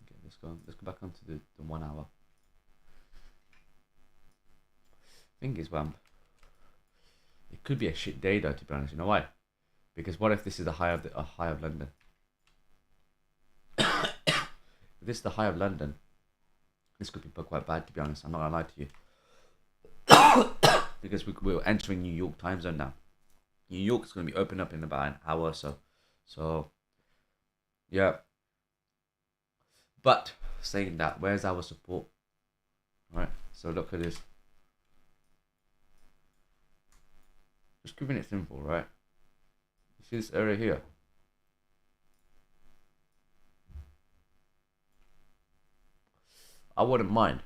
Okay, let's go back onto the 1 hour. Thing is, it could be a shit day though, to be honest. You know why? Because what if this is the high of high of London? If this is the high of London, this could be quite bad, to be honest. I'm not gonna lie to you. Because we're entering New York time zone now. New York is going to be open up in about an hour or so. So, yeah. But, saying that, where's our support? Alright, so look at this. Just keeping it simple, right? You see this area here? I wouldn't mind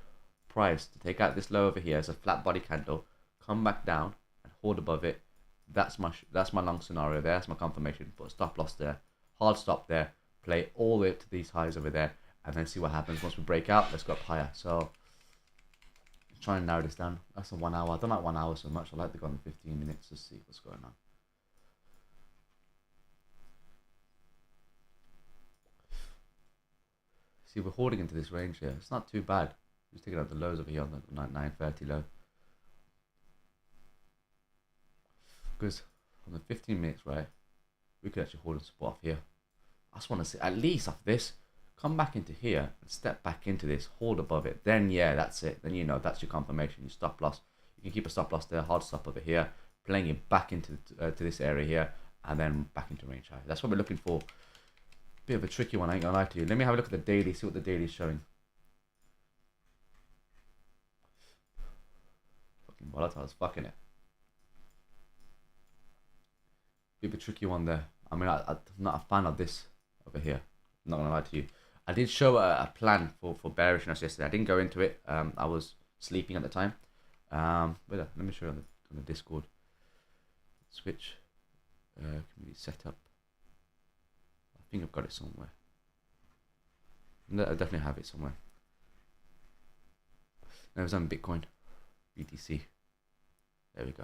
price to take out this low over here as a flat body candle, come back down and hold above it. That's my long scenario there. That's my confirmation. Put a stop loss there, hard stop there, play all the way up to these highs over there, and then see what happens once we break out. Let's go up higher. So try and narrow this down. That's a 1 hour. I don't like 1 hour so much. I like to go on 15 minutes to see what's going on. See, we're holding into this range here. It's not too bad. Just taking out the lows over here on the 930 low. Because on the 15 minutes, right, we could actually hold and support off here. I just want to see at least off this, come back into here and step back into this, hold above it. Then yeah, that's it. Then you know that's your confirmation. You stop loss. You can keep a stop loss there, hard stop over here, playing it back into to this area here, and then back into range high. That's what we're looking for. Bit of a tricky one, I ain't gonna lie to you. Let me have a look at the daily, see what the daily is showing. Fucking volatile as fucking it. Bit of a tricky one there. I mean, I'm not a fan of this over here. I'm not gonna lie to you. I did show a plan for bearishness yesterday. I didn't go into it. I was sleeping at the time. But let me show you on the Discord. Switch community setup. I think I've got it somewhere. No, I definitely have it somewhere. No, it was on Bitcoin, BTC. There we go.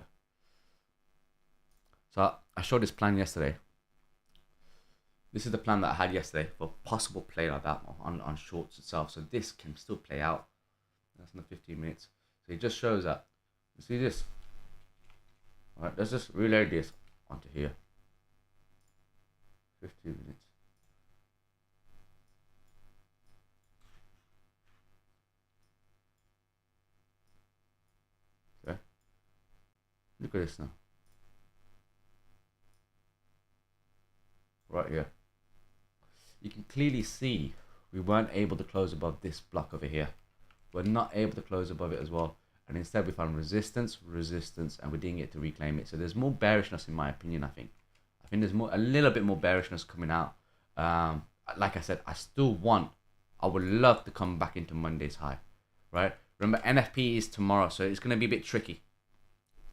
So I showed this plan yesterday. This is the plan that I had yesterday for possible play like that on shorts itself. So this can still play out. That's in the 15 minutes. So it just shows that. You see this? All right, let's just relay this onto here. 15 minutes. Okay. Look at this now. Right here. You can clearly see we weren't able to close above this block over here. We're not able to close above it as well. And instead we found resistance, and we didn't get to reclaim it. So there's more bearishness in my opinion, I think. I think there's a little bit more bearishness coming out. Like I said, I would love to come back into Monday's high, right? Remember, NFP is tomorrow, so it's going to be a bit tricky.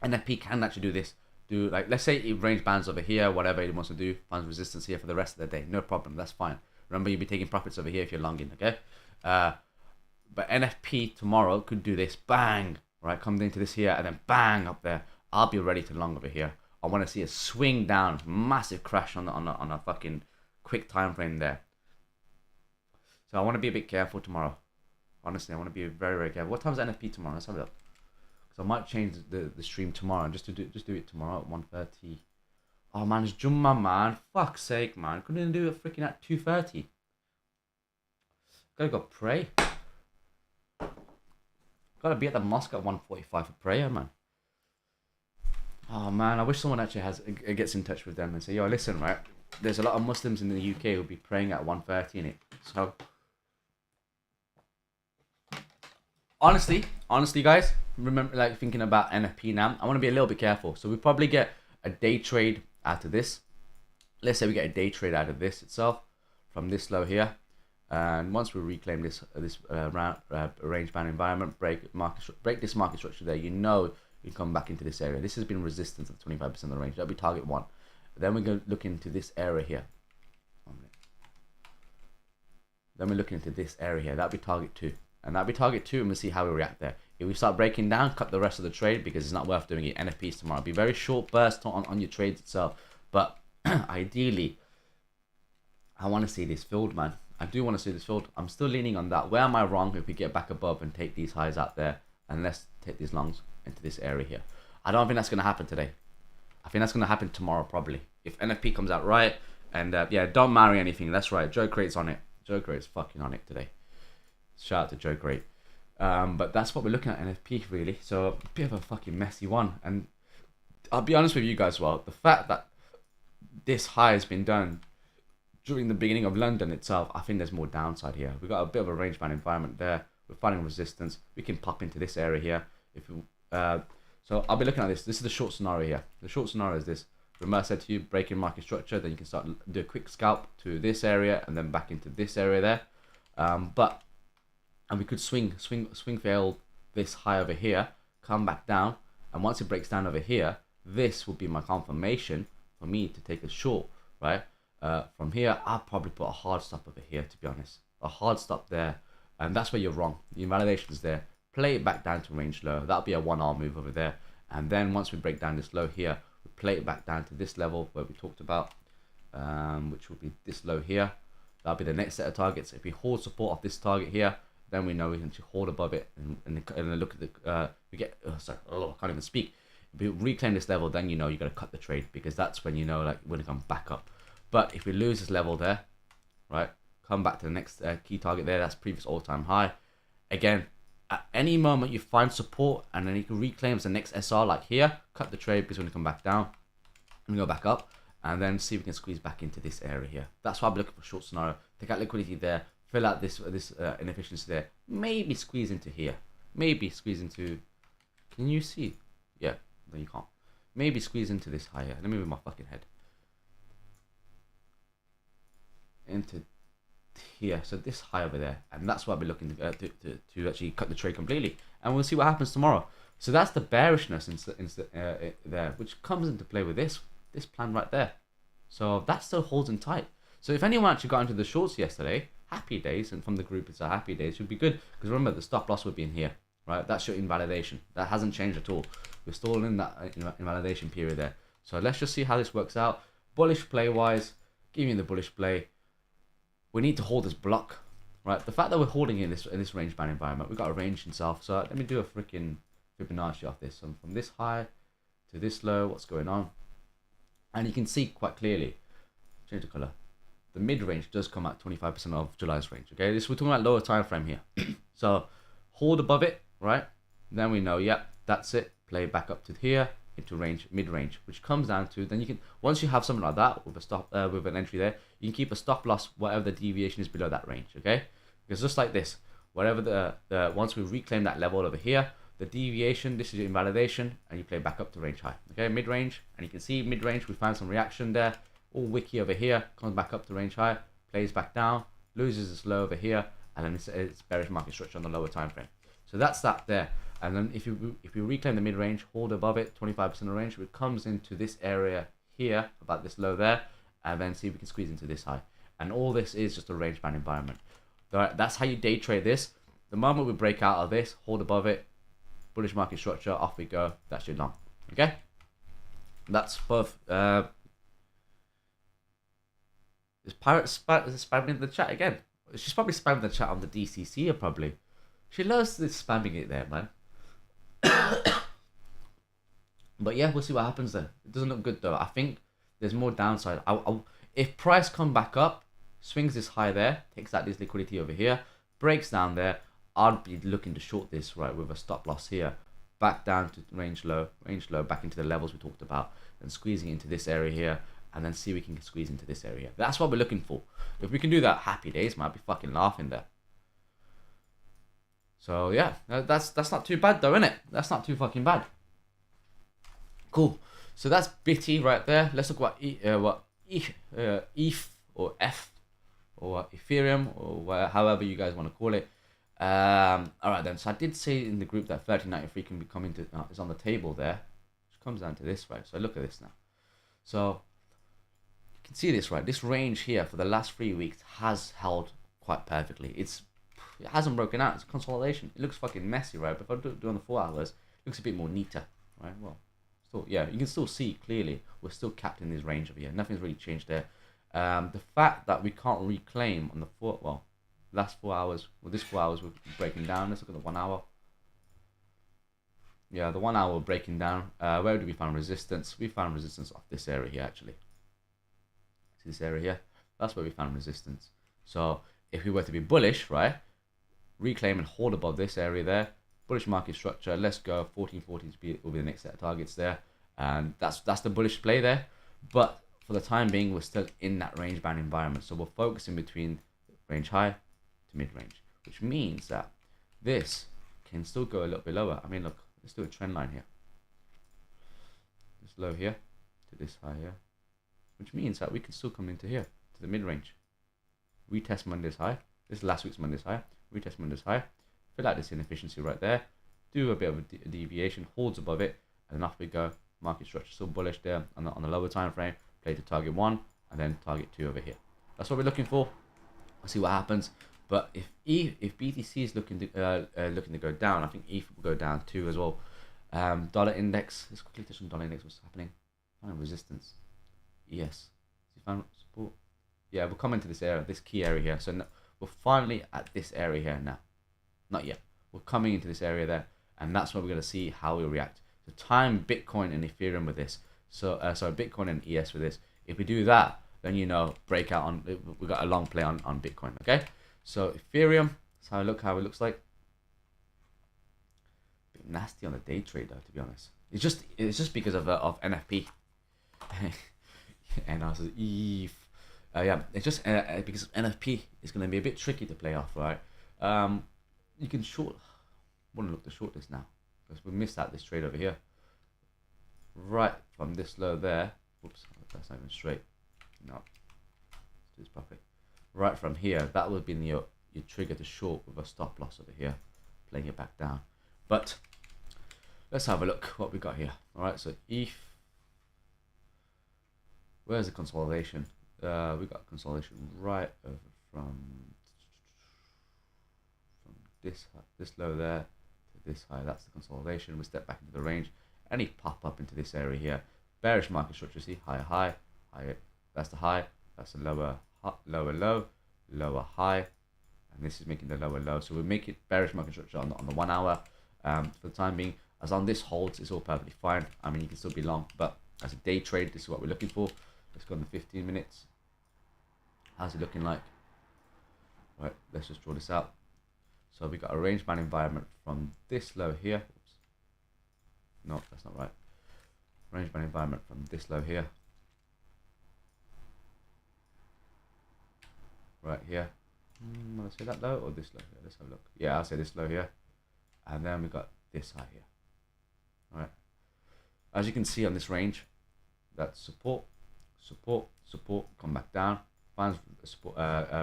NFP can actually do this. Do like, let's say it range bands over here, whatever it wants to do, finds resistance here for the rest of the day. No problem, that's fine. Remember, you'll be taking profits over here if you're longing, okay? But NFP tomorrow could do this, bang, right? Come into this here and then bang up there. I'll be ready to long over here. I want to see a swing down, massive crash on a fucking quick time frame there. So I want to be a bit careful tomorrow. Honestly, I want to be very, very careful. What time is NFP tomorrow? Let's have a look. So I might change the stream tomorrow and just do it tomorrow at 1:30. Oh man, it's Jummah, man. Fuck's sake, man. Couldn't even do it freaking at 2:30. Gotta go pray. Gotta be at the mosque at 1:45 for prayer, man. Oh man, I wish someone actually gets in touch with them and say, yo, listen, right? There's a lot of Muslims in the UK who'll be praying at 1:30 in it. So honestly, guys, remember, like, thinking about NFP now, I want to be a little bit careful. So we probably get a day trade out of this. Let's say we get a day trade out of this itself from this low here. And once we reclaim this range band environment, break this market structure there, you know you come back into this area. This has been resistance at 25% of the range. That'll be target 1. Then we're going to look into this area here. Then we're looking into this area here. That'll be target 2. And that'll be target 2, and we'll see how we react there. If we start breaking down, cut the rest of the trade because it's not worth doing it. NFPs tomorrow. It'll be very short burst on your trades itself. But ideally, I want to see this filled, man. I do want to see this filled. I'm still leaning on that. Where am I wrong if we get back above and take these highs out there? And let's take these longs into this area here. I don't think that's going to happen today. I think that's going to happen tomorrow probably. If NFP comes out right. And yeah, don't marry anything. That's right. Joe Crate's on it. Joe Crate's fucking on it today. Shout out to Joe Crate. But that's what we're looking at NFP really. So a bit of a fucking messy one. And I'll be honest with you guys, well, the fact that this high has been done during the beginning of London itself, I think there's more downside here. We've got a bit of a range band environment there. We're finding resistance. We can pop into this area here. If we, so I'll be looking at this. This is the short scenario here. The short scenario is this. Remember I said to you, breaking market structure, then you can start do a quick scalp to this area and then back into this area there. And we could swing fail this high over here, come back down, and once it breaks down over here, this will be my confirmation for me to take a short, right? From here, I'll probably put a hard stop over here, to be honest. A hard stop there, and that's where you're wrong. The invalidation is there. Play it back down to range low. That'll be a 1R move over there. And then once we break down this low here, we play it back down to this level where we talked about, which will be this low here. That'll be the next set of targets. If we hold support off this target here, then we know we can hold above it and look at the, we get, I can't even speak. If we reclaim this level, then you know you got to cut the trade because that's when you know, like, when it comes back up. But if we lose this level there, right, come back to the next key target there, that's previous all-time high. Again, at any moment you find support and then you can reclaim as the next SR like here, cut the trade because when you come back down and go back up and then see if we can squeeze back into this area here. That's why I'm looking for short scenario. Take out liquidity there, fill out this inefficiency there, maybe squeeze into here, maybe squeeze into, can you see? Yeah, no you can't. Maybe squeeze into this higher. Let me move my fucking head. Into here, so this high over there, and that's why I'll be looking to actually cut the trade completely, and we'll see what happens tomorrow. So that's the bearishness there, which comes into play with this plan right there. So that still holds in tight. So if anyone actually got into the shorts yesterday, happy days, and from the group it's a happy days, should be good because remember the stop loss would be in here, right? That's your invalidation. That hasn't changed at all. We're still in that invalidation period there. So let's just see how this works out. Bullish play wise, give me the bullish play. We need to hold this block, right? The fact that we're holding in this range band environment, we've got a range itself. So let me do a freaking Fibonacci off this. So from this high to this low, what's going on? And you can see quite clearly, change the color. The mid range does come at 25% of July's range. Okay, this we're talking about lower time frame here. So hold above it, right? Then we know, yep, that's it. Play back up to here into range, mid range, which comes down to then you can once you have something like that with a stop with an entry there, you can keep a stop loss whatever the deviation is below that range. Okay, because just like this, whatever the once we reclaim that level over here, the deviation, this is your invalidation, and you play back up to range high. Okay, mid range, and you can see mid range we found some reaction there. All wiki over here, comes back up to range high, plays back down, loses its low over here, and then it's bearish market structure on the lower time frame. So that's that there. And then if you reclaim the mid range, hold above it, 25% of range, it comes into this area here, about this low there, and then see if we can squeeze into this high. And all this is just a range bound environment. That's how you day trade this. The moment we break out of this, hold above it, bullish market structure, off we go. That's your long. Okay? That's both. Is Pirate spamming in the chat again? She's probably spamming the chat on the DCC here, probably. She loves this spamming it there, man. But yeah, we'll see what happens there. It doesn't look good though. I think there's more downside. If price come back up, swings this high there, takes out this liquidity over here, breaks down there, I'd be looking to short this, right, with a stop loss here. Back down to range low, back into the levels we talked about, and squeezing into this area here, and then see if we can squeeze into this area. That's what we're looking for. If we can do that, happy days, man. I'd be fucking laughing there. So yeah, that's not too bad though, innit? That's not too fucking bad. Cool. So that's Bitty right there. Let's look what ETH or F or Ethereum or however you guys want to call it. All right then. So I did say in the group that 1393 can be coming to is on the table there, which comes down to this, right? So look at this now. So you can see this, right? This range here for the last 3 weeks has held quite perfectly. It hasn't broken out. It's a consolidation. It looks fucking messy, right? But if I do on the 4 hours, it looks a bit more neater, right? Well, still, yeah, you can still see clearly we're still capped in this range over here. Nothing's really changed there. The fact that we can't reclaim on the last 4 hours, well, this 4 hours we're breaking down. Let's look at the 1 hour. Yeah, the 1 hour breaking down. Where do we find resistance? We found resistance off this area here, actually. See this area here? That's where we found resistance. So if we were to be bullish, right, reclaim and hold above this area there, bullish market structure, let's go. 1440 will be the next set of targets there, and that's the bullish play there. But for the time being, we're still in that range bound environment, so we're focusing between range high to mid range, which means that this can still go a little bit lower. I mean, look, let's do a trend line here. This low here to this high here, which means that we can still come into here to the mid range, retest Monday's high. This is last week's Monday's high. Retest Monday's high. Fill out this inefficiency right there. Do a bit of a deviation, holds above it, and then off we go. Market structure still bullish there on the lower time frame. Play to target 1 and then target 2 over here. That's what we're looking for. We'll see what happens. But if BTC is looking to go down, I think ETH will go down too as well. Dollar index. Let's quickly touch on dollar index. What's happening? Find resistance. Yes. Found support. Yeah, we'll come into this area, this key area here. So we're finally at this area here now. Not yet. We're coming into this area there, and that's where we're going to see how we react. So time Bitcoin and Ethereum with this. So sorry, Bitcoin and ES with this. If we do that, then breakout on. We got a long play on Bitcoin. Okay. So Ethereum. That's how it looks like. A bit nasty on the day trade though, to be honest. It's just because of NFP. And also ETH. Yeah, it's just because NFP is going to be a bit tricky to play off, right? You can short. I want to look to short this now because we missed out this trade over here. Right from this low there. Whoops, that's not even straight. No, let's do this properly. Right from here, that would have been your trigger to short with a stop loss over here, playing it back down. But let's have a look what we got here. All right, so ETH. Where's the consolidation? We got consolidation right over from this low there to this high. That's the consolidation. We step back into the range, and he pop up into this area here. Bearish market structure. See, high. That's the high. That's the lower low, lower high, and this is making the lower low. So we make it bearish market structure on the 1 hour. For the time being, as long as this holds, it's all perfectly fine. I mean, you can still be long, but as a day trade, this is what we're looking for. Let's go on the 15 minutes. How's it looking like? Right, let's just draw this out. So we got a range bound environment from this low here. Oops. No, that's not right. Range bound environment from this low here. Right here. Will I say that low or this low here? Let's have a look. Yeah, I'll say this low here. And then we got this high here. Alright. As you can see on this range, that's support, come back down, finds support,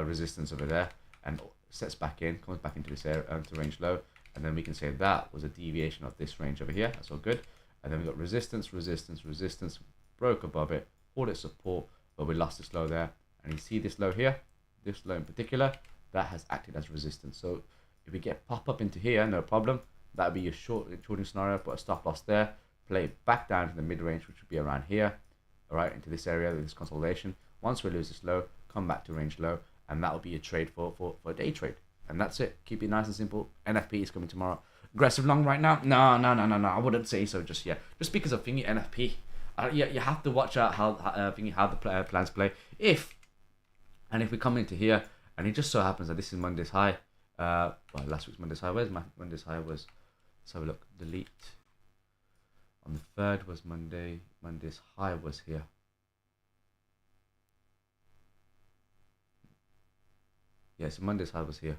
resistance over there, and sets back in, comes back into this area, to range low, and then we can say that was a deviation of this range over here. That's all good. And then we got resistance, resistance, resistance, broke above it, called it support, but we lost this low there. And you see this low here, this low in particular, that has acted as resistance. So if we get pop up into here, no problem. That would be your shorting scenario. Put a stop loss there, play it back down to the mid range, which would be around here, all right, into this area, this consolidation. Once we lose this low, come back to range low, and that will be a trade for a day trade. And that's it. Keep it nice and simple. NFP is coming tomorrow. Aggressive long right now? No. I wouldn't say so just yet. Just because of thingy NFP. You have to watch out how the plans play. If we come into here, and it just so happens that this is Monday's high. Well, last week's Monday's high. Where's my Monday's high was? Let's have a look. Delete. On the 3rd was Monday. Monday's high was here. Yeah, so Monday's high was here.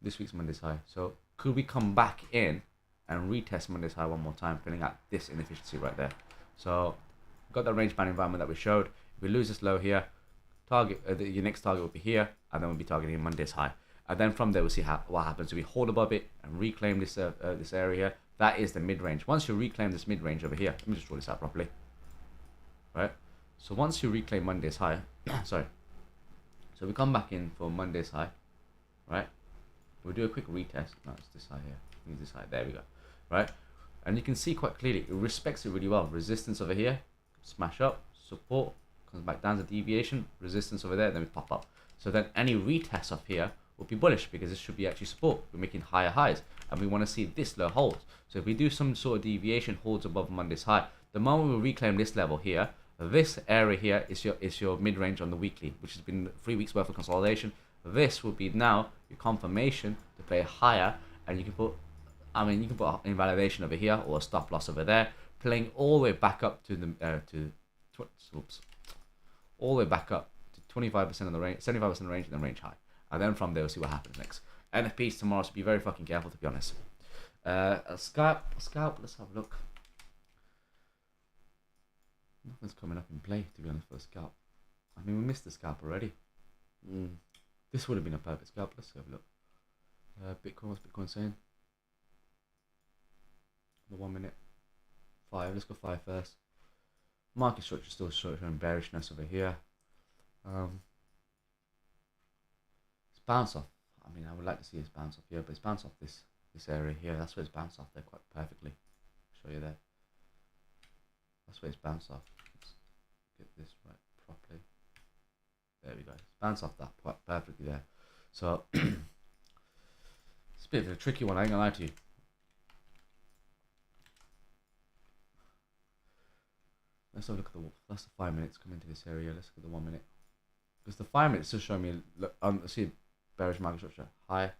This week's Monday's high. So could we come back in and retest Monday's high one more time, filling out this inefficiency right there? So got the range band environment that we showed. If we lose this low here, target your next target will be here, and then we'll be targeting Monday's high. And then from there we'll see what happens. So we hold above it and reclaim this this area here. That is the mid range. Once you reclaim this mid range over here, let me just draw this out properly. Right. So once you reclaim Monday's high, sorry. So we come back in for Monday's high, right? We'll do a quick retest. No, it's this high here. Use this high. There we go. Right? And you can see quite clearly, it respects it really well. Resistance over here, smash up, support, comes back down to deviation, resistance over there, then we pop up. So then any retest up here will be bullish because this should be actually support. We're making higher highs, and we want to see this low holds. So if we do some sort of deviation, holds above Monday's high, the moment we reclaim this level here, this area here is your mid-range on the weekly, which has been 3 weeks worth of consolidation. This will be now your confirmation to play higher, and you can put, you can put invalidation over here or a stop loss over there, playing all the way back up to the all the way back up to 25% of the range, 75% of the range, and then range high. And then from there we'll see what happens next. NFPs tomorrow, so be very fucking careful, to be honest. Scalp, let's have a look. Nothing's coming up in play, to be honest, for a scalp. I mean, we missed the scalp already. This would have been a perfect scalp. Let's have a look. Bitcoin, what's Bitcoin saying? The 1 minute. 5, let's go 5 first. Market structure still showing bearishness over here. It's bounced off. I mean, I would like to see this bounce off here, but it's bounced off this area here. That's where it's bounced off there quite perfectly. Show you there. That's where it's bounced off. Let's get this right properly. There we go. It's bounced off that quite perfectly there. So it's a bit of a tricky one, I ain't gonna lie to you. Let's have a look at that's the 5 minutes. Come into this area. Let's look at the 1 minute. Because the 5 minutes just showing me, look, see bearish market structure. High,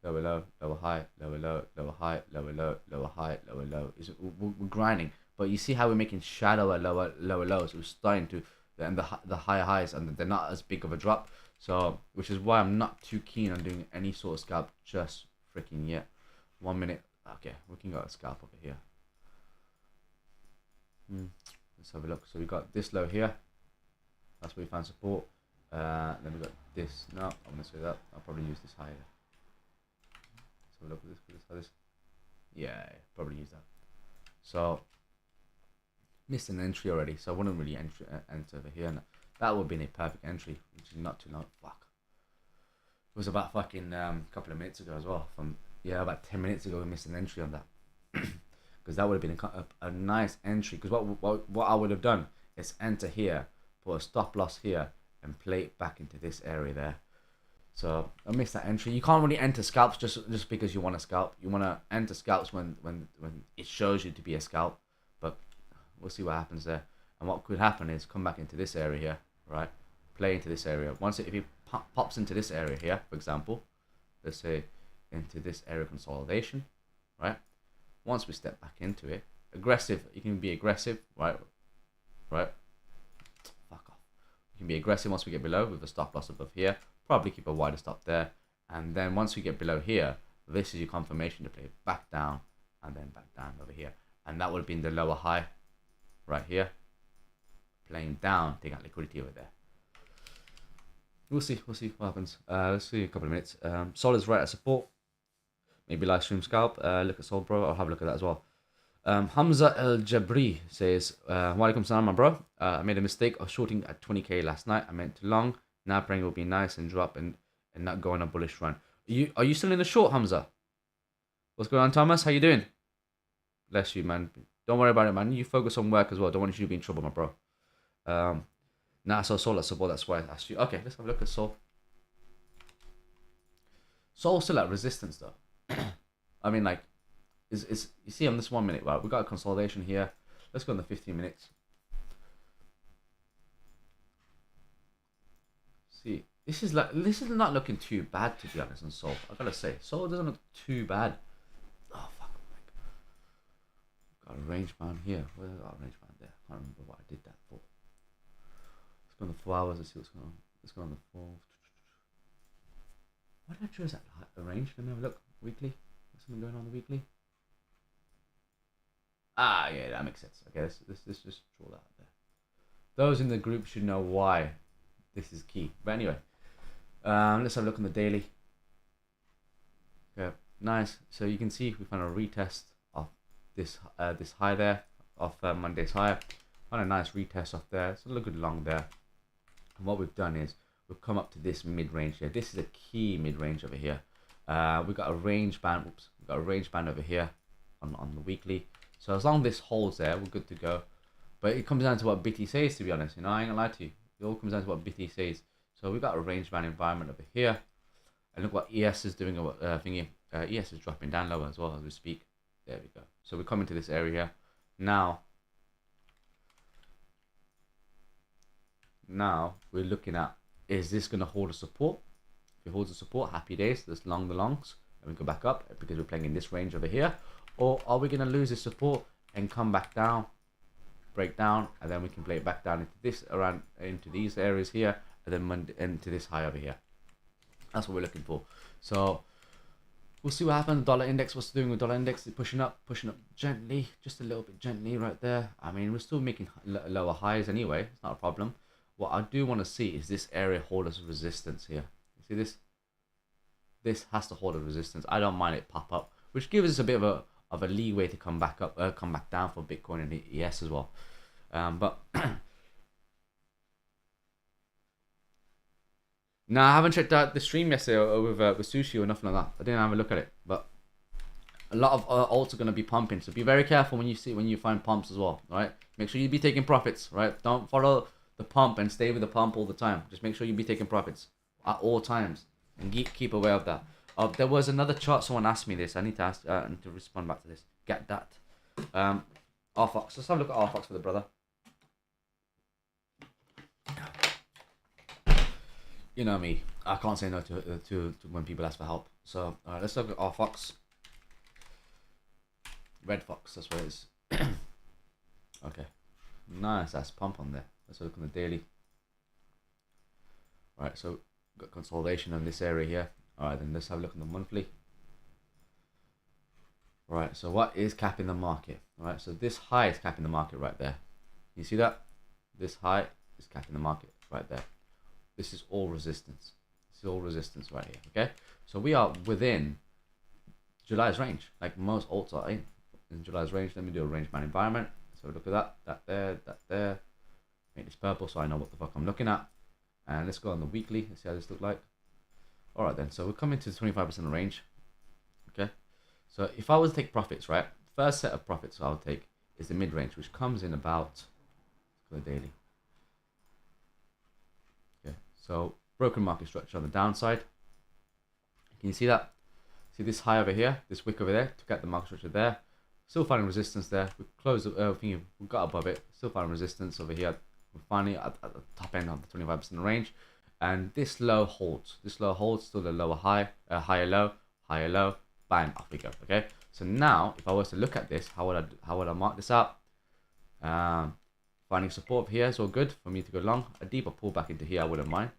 lower low, lower high, lower low, lower high, lower low, lower high, lower low. We're grinding. But you see how we're making shallower, lower lows. We're starting to, and the higher highs, and they're not as big of a drop. So, which is why I'm not too keen on doing any sort of scalp just freaking yet. 1 minute. Okay, we can go a scalp over here. Let's have a look. So we got this low here. That's where we found support. Then we got this. No, I'm gonna say that. I'll probably use this higher. Let's have a look at this. Yeah, probably use that. So missed an entry already, so I wouldn't really enter over here, and that would have been a perfect entry, which is not too long. Fuck. It was about fucking couple of minutes ago as well. About 10 minutes ago we missed an entry on that, because that would have been a nice entry. Because what I would have done is enter here, put a stop loss here, and play it back into this area there. So I missed that entry. You can't really enter scalps just because you want to scalp. You want to enter scalps when it shows you to be a scalp. But we'll see what happens there. And what could happen is come back into this area here, right? Play into this area. If it pops into this area here, for example, let's say into this area consolidation, right? Once we step back into it, aggressive. You can be aggressive, right? Fuck off. You can be aggressive once we get below with a stop loss above here. Probably keep a wider stop there. And then once we get below here, this is your confirmation to play back down and then back down over here. And that would have been the lower high right here. Playing down, take out liquidity over there. We'll see what happens. Let's see a couple of minutes. Sol is right at support. Maybe live stream Scalp. Look at Sol, bro. I'll have a look at that as well. Hamza El Jabri says, Walaikum salam, my bro. I made a mistake of shorting at 20k last night. I meant to long. Now praying will be nice and drop and not go on a bullish run. Are you still in the short, Hamza? What's going on, Thomas? How you doing? Bless you, man. Don't worry about it, man. You focus on work as well. Don't want you to be in trouble, my bro. Nah, so Sol at support. That's why I asked you. Okay, let's have a look at Sol. Sol's still at resistance, though. I mean, like, is you see on this 1 minute, right? We got a consolidation here. Let's go on the 15 minutes. See, this is not looking too bad, to be honest. On Sol, I gotta say, Sol doesn't look too bad. Oh fuck! Got a range bound here. Where's got a range bound there? I can't remember what I did that for. Let's go on the 4 hours. Let's see what's going on. Let's go on the 4. What did I choose that range? Let me have a look. Weekly. What's something going on the weekly? Ah, yeah, that makes sense. Okay, let's just draw that out there. Those in the group should know why this is key. But anyway, let's have a look on the daily. Okay, nice. So you can see we found a retest of this high there, of Monday's high. Found a nice retest off there. It's a little good long there. And what we've done is we've come up to this mid-range here. This is a key mid-range over here. We got a range band. Oops, we got a range band over here on the weekly. So as long as this holds there, we're good to go. But it comes down to what Bitty says, to be honest. You know, I ain't gonna lie to you. It all comes down to what Bitty says. So we got a range band environment over here, and look what ES is doing. ES is dropping down lower as well as we speak. There we go. So we come into this area here. Now we're looking at, is this gonna hold a support? If it holds a support, happy days. Let's long the longs, and we go back up because we're playing in this range over here. Or are we gonna lose this support and come back down, break down, and then we can play it back down into this, around into these areas here, and then into this high over here? That's what we're looking for. So we'll see what happens. Dollar index, what's it doing with dollar index? It's pushing up gently, just a little bit gently right there. I mean, we're still making lower highs anyway. It's not a problem. What I do want to see is this area hold as resistance here. You see this? This has to hold a resistance. I don't mind it pop up, which gives us a bit of a leeway to come back up, come back down for Bitcoin and ES as well. But no, I haven't checked out the stream yesterday with Sushi or nothing like that. I didn't have a look at it, but a lot of alts are going to be pumping, so be very careful when you find pumps as well. Right? Make sure you be taking profits. Right? Don't follow the pump and stay with the pump all the time. Just make sure you be taking profits at all times and keep aware of that. There was another chart. Someone asked me this. I need to ask. I need to respond back to this. Get that. RFox. Let's have a look at RFox for the brother. You know me. I can't say no to when people ask for help. So let's look at RFox. Red Fox. That's what it is. Okay. Nice. That's pump on there. Let's look on the daily. Right. So got consolidation on this area here. Alright, then let's have a look at the monthly. Right, so what is capping the market? Alright, so this high is capping the market right there. You see that? This high is capping the market right there. This is all resistance. This is all resistance right here, okay? So we are within July's range, like most alts are in July's range. Let me do a range band environment. So look at that there. Make this purple so I know what the fuck I'm looking at. And let's go on the weekly. Let's see how this looks like. Alright then, so we're coming to the 25% range. Okay, so if I was to take profits, right, first set of profits I'll take is the mid range, which comes in about, let's go daily. Okay, so broken market structure on the downside. Can you see that? See this high over here, this wick over there, took out the market structure there. Still finding resistance there. We closed we got above it, still finding resistance over here. We're finally at the top end of the 25% range. And this low holds. This low holds, still a lower high, higher low, bang, off we go. Okay. So now, if I was to look at this, how would I mark this out? Finding support here is all good for me to go long. A deeper pullback into here, I wouldn't mind.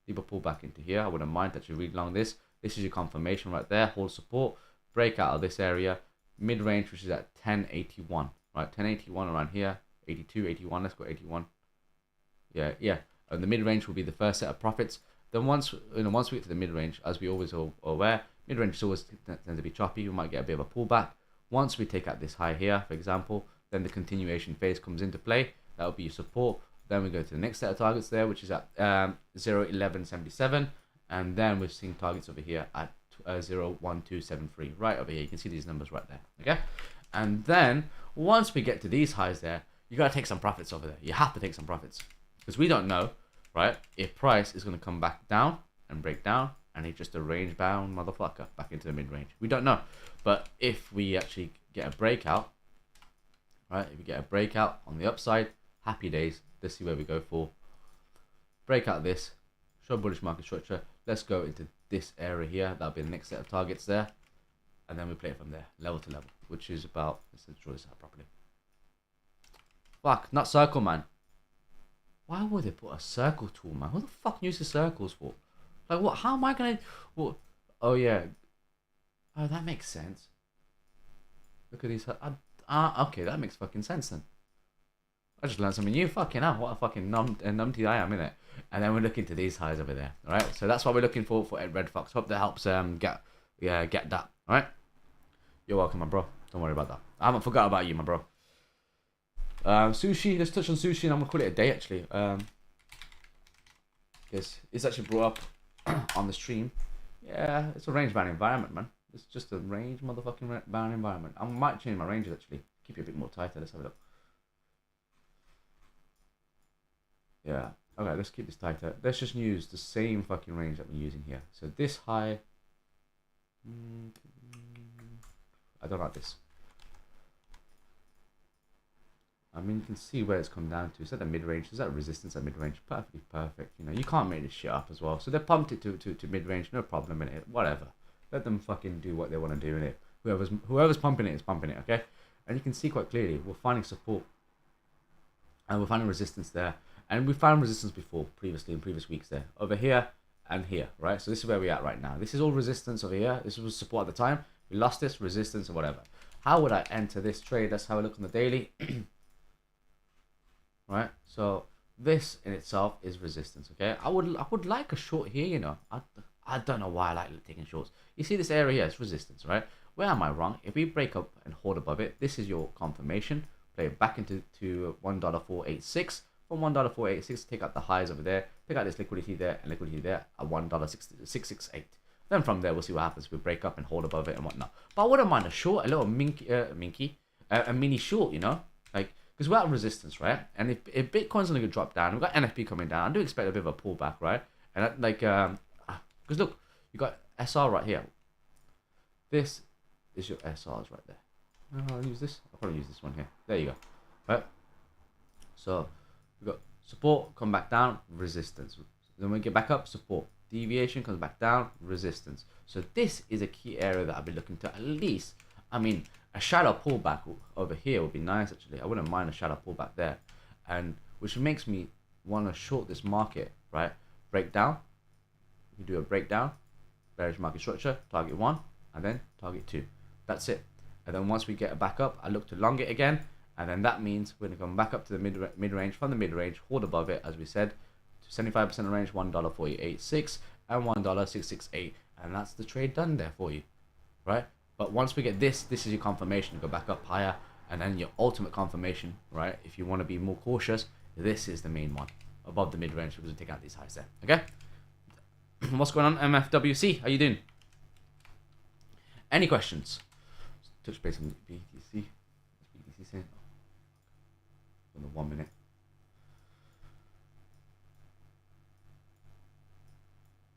Deeper pullback into here, I wouldn't mind that you read long this. This is your confirmation right there. Hold support, break out of this area, mid range, which is at 1081. Right, 1081 around here, 82, 81. Let's go 81. Yeah. And the mid range will be the first set of profits. Then once once we get to the mid range, as we always are aware, mid range always tends to be choppy. We might get a bit of a pullback. Once we take out this high here, for example, then the continuation phase comes into play. That will be your support. Then we go to the next set of targets there, which is at 0.1177, and then we're seeing targets over here at 0.1273, right over here. You can see these numbers right there. Okay, and then once we get to these highs there, you gotta take some profits over there. You have to take some profits because we don't know, right, if price is gonna come back down and break down, and it's just a range bound motherfucker back into the mid range. We don't know, but if we actually get a breakout, right, if we get a breakout on the upside, happy days. Let's see where we go for. Break out this, show bullish market structure. Let's go into this area here. That'll be the next set of targets there, and then we play it from there, level to level, which is about, let's draw this out properly. Fuck, not circle, man. Why would they put a circle tool, man? Who the fuck uses circles for? Like, what? How am I gonna? What? Oh yeah. Oh, that makes sense. Look at these. Okay, that makes fucking sense then. I just learned something new. Fucking hell, what a fucking numpty I am, innit? And then we're looking to these highs over there. All right, so that's what we're looking for Ed Red Fox. Hope that helps get that. All right, you're welcome, my bro. Don't worry about that. I haven't forgot about you, my bro. Sushi. Let's touch on sushi, and I'm gonna call it a day actually. It's actually brought up on the stream. Yeah, it's a range bound environment, man. It's just a range motherfucking bound environment. I might change my ranges actually. Keep it a bit more tighter. Let's have a look. Yeah. Okay, let's keep this tighter. Let's just use the same fucking range that we're using here. So this high. I don't like this. I mean, you can see where it's come down to. Is that the mid-range? Is that resistance at mid-range? Perfectly perfect. You know, you can't make this shit up as well. So they pumped it to mid-range. No problem in it. Whatever. Let them fucking do what they want to do in it. Whoever's pumping it is pumping it, okay? And you can see quite clearly, we're finding support. And we're finding resistance there. And we found resistance previously in previous weeks there. Over here and here, right? So this is where we're at right now. This is all resistance over here. This was support at the time. We lost this, resistance or whatever. How would I enter this trade? Let's have a look on the daily. Right? So this in itself is resistance, okay? I would like a short here, you know. I don't know why I like taking shorts. You see this area here, it's resistance, right? Where am I wrong? If we break up and hold above it, this is your confirmation. Play it back into $1.486. From $1.486, take out the highs over there, pick out this liquidity there and liquidity there at $1.668. Then from there, we'll see what happens. We break up and hold above it and whatnot. But I wouldn't mind a short, a little a mini short, you know, like because we're at resistance, right? And if Bitcoin's gonna drop down, we've got NFP coming down. I do expect a bit of a pullback, right? And because look, you got SR right here. This is your SRs right there. I'll use this. I'll probably use this one here. There you go. Right. So we've got support, come back down, resistance. Then we get back up, support. Deviation comes back down, resistance. So this is a key area that I'll be looking to at least, I mean, a shadow pullback over here would be nice actually. I wouldn't mind a shadow pullback there. And which makes me want to short this market, right? Breakdown. You do a breakdown, bearish market structure, target 1, and then target 2. That's it. And then once we get it back up, I look to long it again. And then that means we're going to come back up to the mid-range. From the mid-range, hold above it, as we said, to 75% of range, $1.486 and $1.668. And that's the trade done there for you, right? But once we get this is your confirmation to go back up higher. And then your ultimate confirmation, right? If you want to be more cautious, this is the main one. Above the mid-range, we're going to take out these highs there, okay? What's going on, MFWC? How you doing? Any questions? Touch base on BTC. BTC saying? On the 1 minute.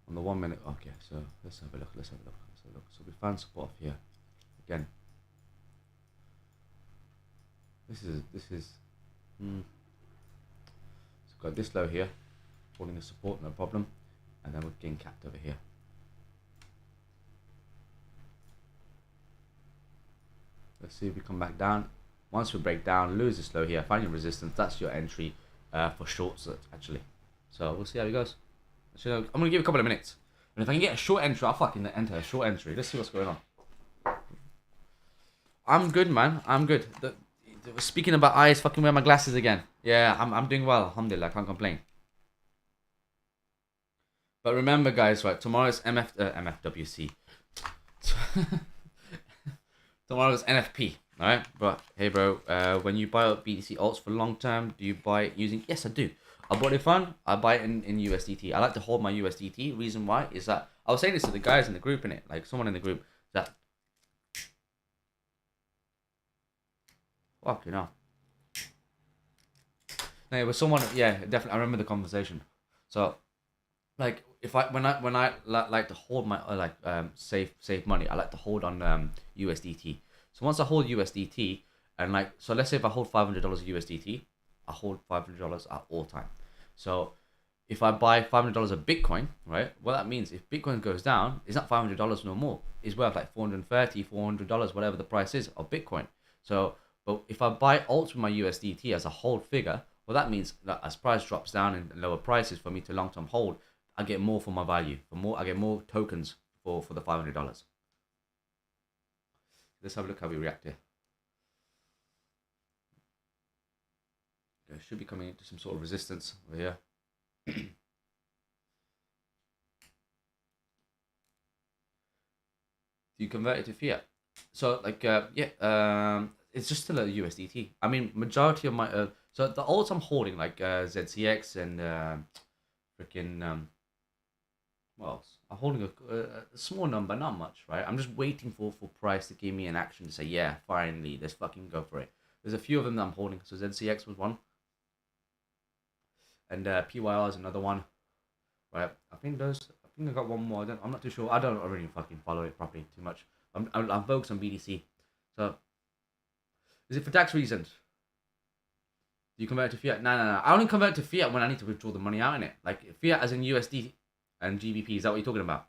On the 1 minute. Okay, so let's have a look. So we found support here. Again. This is. So got this low here, holding the support, no problem. And then we're getting capped over here. Let's see if we come back down. Once we break down, lose this low here, find your resistance. That's your entry for shorts actually. So we'll see how it goes. Actually, I'm gonna give it a couple of minutes, and if I can get a short entry, I'll fucking enter a short entry. Let's see what's going on. I'm good, man. I'm good. Speaking about eyes, fucking wear my glasses again. Yeah, I'm doing well. Alhamdulillah, I can't complain. But remember, guys, right? Tomorrow's MFWC. Tomorrow's NFP. All right, but hey, bro. When you buy up BTC alts for long term, do you buy it using? Yes, I do. I bought it fun. I buy it in USDT. I like to hold my USDT. Reason why is that I was saying this to the guys in the group, in it, like someone in the group that. Fuck, you know. No, it was someone. Yeah, definitely. I remember the conversation. So, like, if I when I like to hold my save money, I like to hold on USDT. So once I hold USDT, and like, so let's say if I hold $500 USDT, I hold $500 at all time. So if I buy $500 of Bitcoin, right? Well, that means if Bitcoin goes down, it's not $500 no more. It's worth like $430, whatever the price is of Bitcoin. So, but if I buy alts with my USDT as a hold figure, well, that means that as price drops down and lower prices for me to long term hold, I get more for my value. I get more tokens for the $500. Let's have a look how we react here. It should be coming into some sort of resistance over here. Do you convert it to fiat? So like it's just still a USDT. I mean, majority of my so the alts I'm holding like ZCX and freaking what else? I'm holding a small number, not much, right? I'm just waiting for price to give me an action to say, yeah, finally, let's fucking go for it. There's a few of them that I'm holding. So ZCX was one, and PYR is another one, right? I think I got one more. I'm not too sure. I don't really fucking follow it properly too much. I'm focused on BDC. So, is it for tax reasons? Do you convert it to fiat? No. I only convert to fiat when I need to withdraw the money out in it. Like fiat as in USD and GBP. Is that what you're talking about?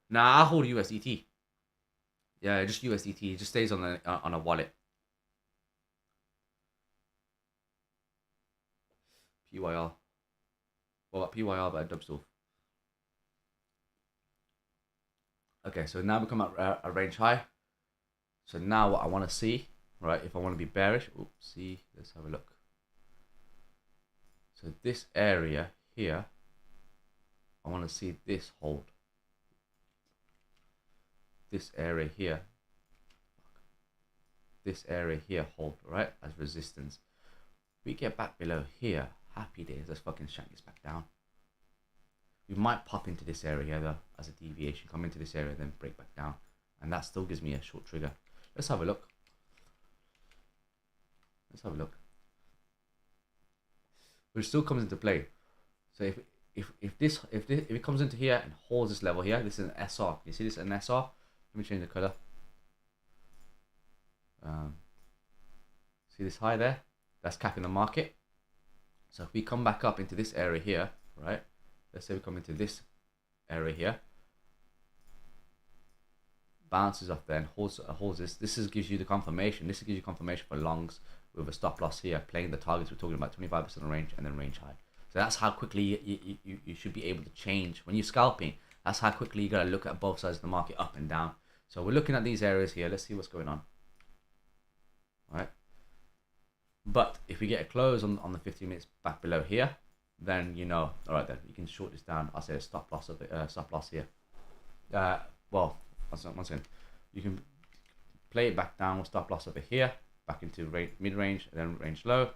Nah, I hold USDT. Yeah, just USDT. It just stays on a wallet. PYR. What about PYR by Dubstall? Okay, so now we come at a range high. So now what I want to see, right? If I want to be bearish, oopsie, let's have a look. So this area here, I want to see this hold. This area here. This area here hold, right? As resistance. We get back below here. Happy days. Let's fucking shank this back down. We might pop into this area here though, as a deviation. Come into this area, then break back down. And that still gives me a short trigger. Let's have a look. Let's have a look. Which still comes into play. So if it comes into here and holds this level here, this is an SR. You see this an SR? Let me change the color. See this high there? That's capping the market. So if we come back up into this area here, right? Let's say we come into this area here, bounces off there and holds this. This gives you the confirmation. This gives you confirmation for longs with a stop loss here, playing the targets. We're talking about 25% range and then range high. So that's how quickly you should be able to change when you're scalping. That's how quickly you gotta look at both sides of the market, up and down. So we're looking at these areas here. Let's see what's going on. All right. But if we get a close on the 15 minutes back below here, then you know, all right, then you can short this down. I'll say a stop loss here. Well, once again, you can play it back down with stop loss over here, back into mid range, and then range low,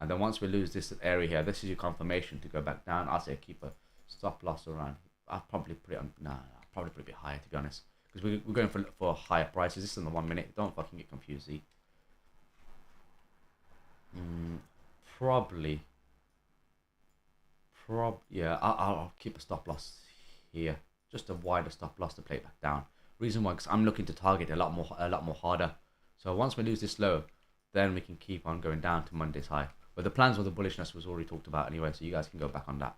and then once we lose this area here, this is your confirmation to go back down. I'll say keep a stop loss around. I'll probably put it on. I'll probably put it a bit higher to be honest, because we're going for higher prices. This is in the 1 minute. Don't fucking get confused. See? Probably. Yeah, I'll keep a stop loss here, just a wider stop loss to play it back down. Reason why, because I'm looking to target a lot more harder. So once we lose this low, then we can keep on going down to Monday's high. But the plans with the bullishness was already talked about anyway, so you guys can go back on that.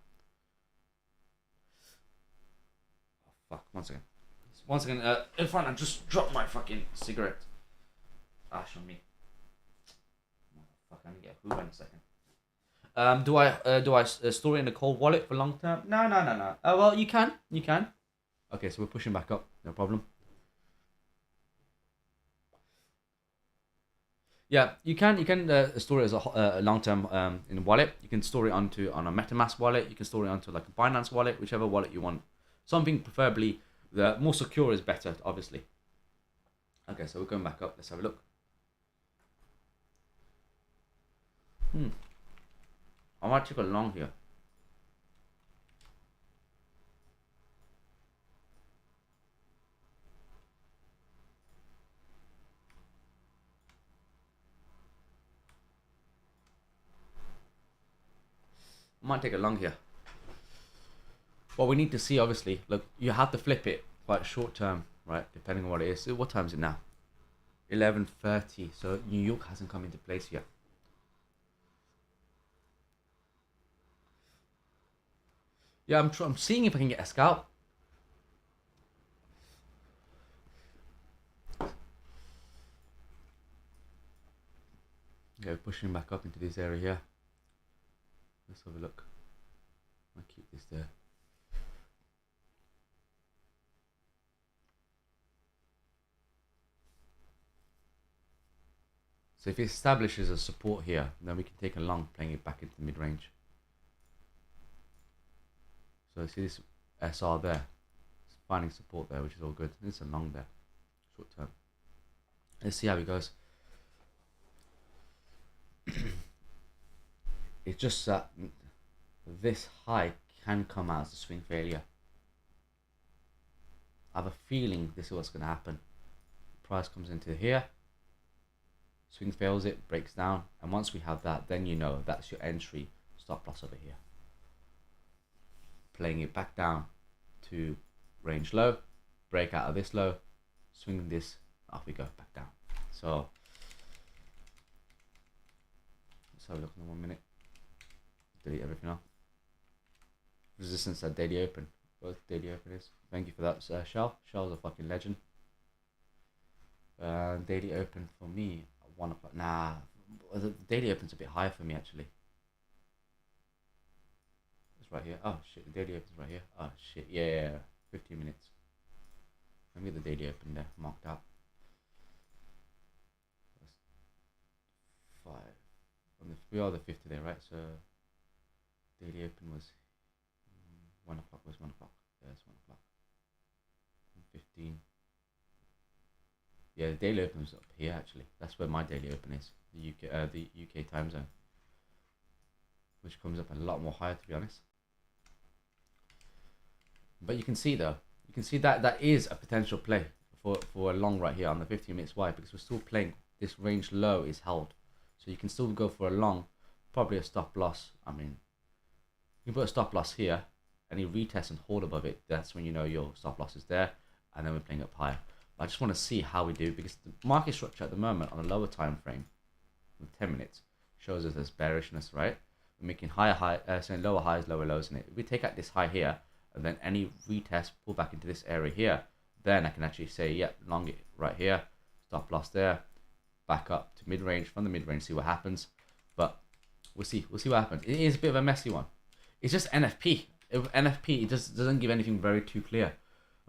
Oh, fuck, once again, in front, I just dropped my fucking cigarette ash on me. Fuck, I need to get a hoover in a second. Do I store it in a cold wallet for long term? No. Oh well, you can. Okay, so we're pushing back up. No problem. Yeah, you can store it as a long term in a wallet. You can store it on a MetaMask wallet. You can store it onto like a Binance wallet, whichever wallet you want. Something preferably the more secure is better, obviously. Okay, so we're going back up. Let's have a look. I might take a long here. I might take a long here. What we need to see, obviously, look, you have to flip it quite short term, right? Depending on what it is. So what time is it now? 11:30. So New York hasn't come into place yet. Yeah, I'm seeing if I can get a scalp. Yeah, pushing back up into this area here. Let's have a look. I'll keep this there. So if it establishes a support here, then we can take a long, playing it back into the mid-range. So see this SR there, it's finding support there, which is all good. There's a long there, short term. Let's see how it goes. It's just that this high can come out as a swing failure. I have a feeling this is what's going to happen. Price comes into here, swing fails it, breaks down, and once we have that, then you know that's your entry stop loss over here. Playing it back down to range low, break out of this low, swing this, off we go, back down. So let's have a look in 1 minute. Delete everything off. Resistance at daily open. What daily open is. Thank you for that, Shell. Shell's a fucking legend. Daily open for me at 1 o'clock. Nah, the daily open's a bit higher for me actually. It's right here. Oh shit, the daily open's right here. Oh shit, yeah, 15 minutes. Let me get the daily open there, marked out. That's 5. We are the 5th today, right? So daily open was 1 o'clock. Was 1 o'clock? Yeah, it's 1 o'clock. 15. Yeah, the daily open was up here actually. That's where my daily open is. The UK time zone, which comes up a lot more higher to be honest. But you can see though, you can see that that is a potential play for a long right here on the 15 minutes. Why? Because we're still playing this range low is held, so you can still go for a long, probably a stop loss. I mean, you can put a stop loss here and you retest and hold above it. That's when you know your stop loss is there, and then we're playing up higher. I just want to see how we do, because the market structure at the moment on a lower time frame, 10 minutes, shows us this bearishness, right? We're making saying lower highs, lower lows in it. If we take out this high here, and then any retest, pull back into this area here, then I can actually say, yep, long it right here, stop loss there, back up to mid range, from the mid range, see what happens. But we'll see what happens. It is a bit of a messy one. It's just NFP. NFP, it just doesn't give anything very too clear.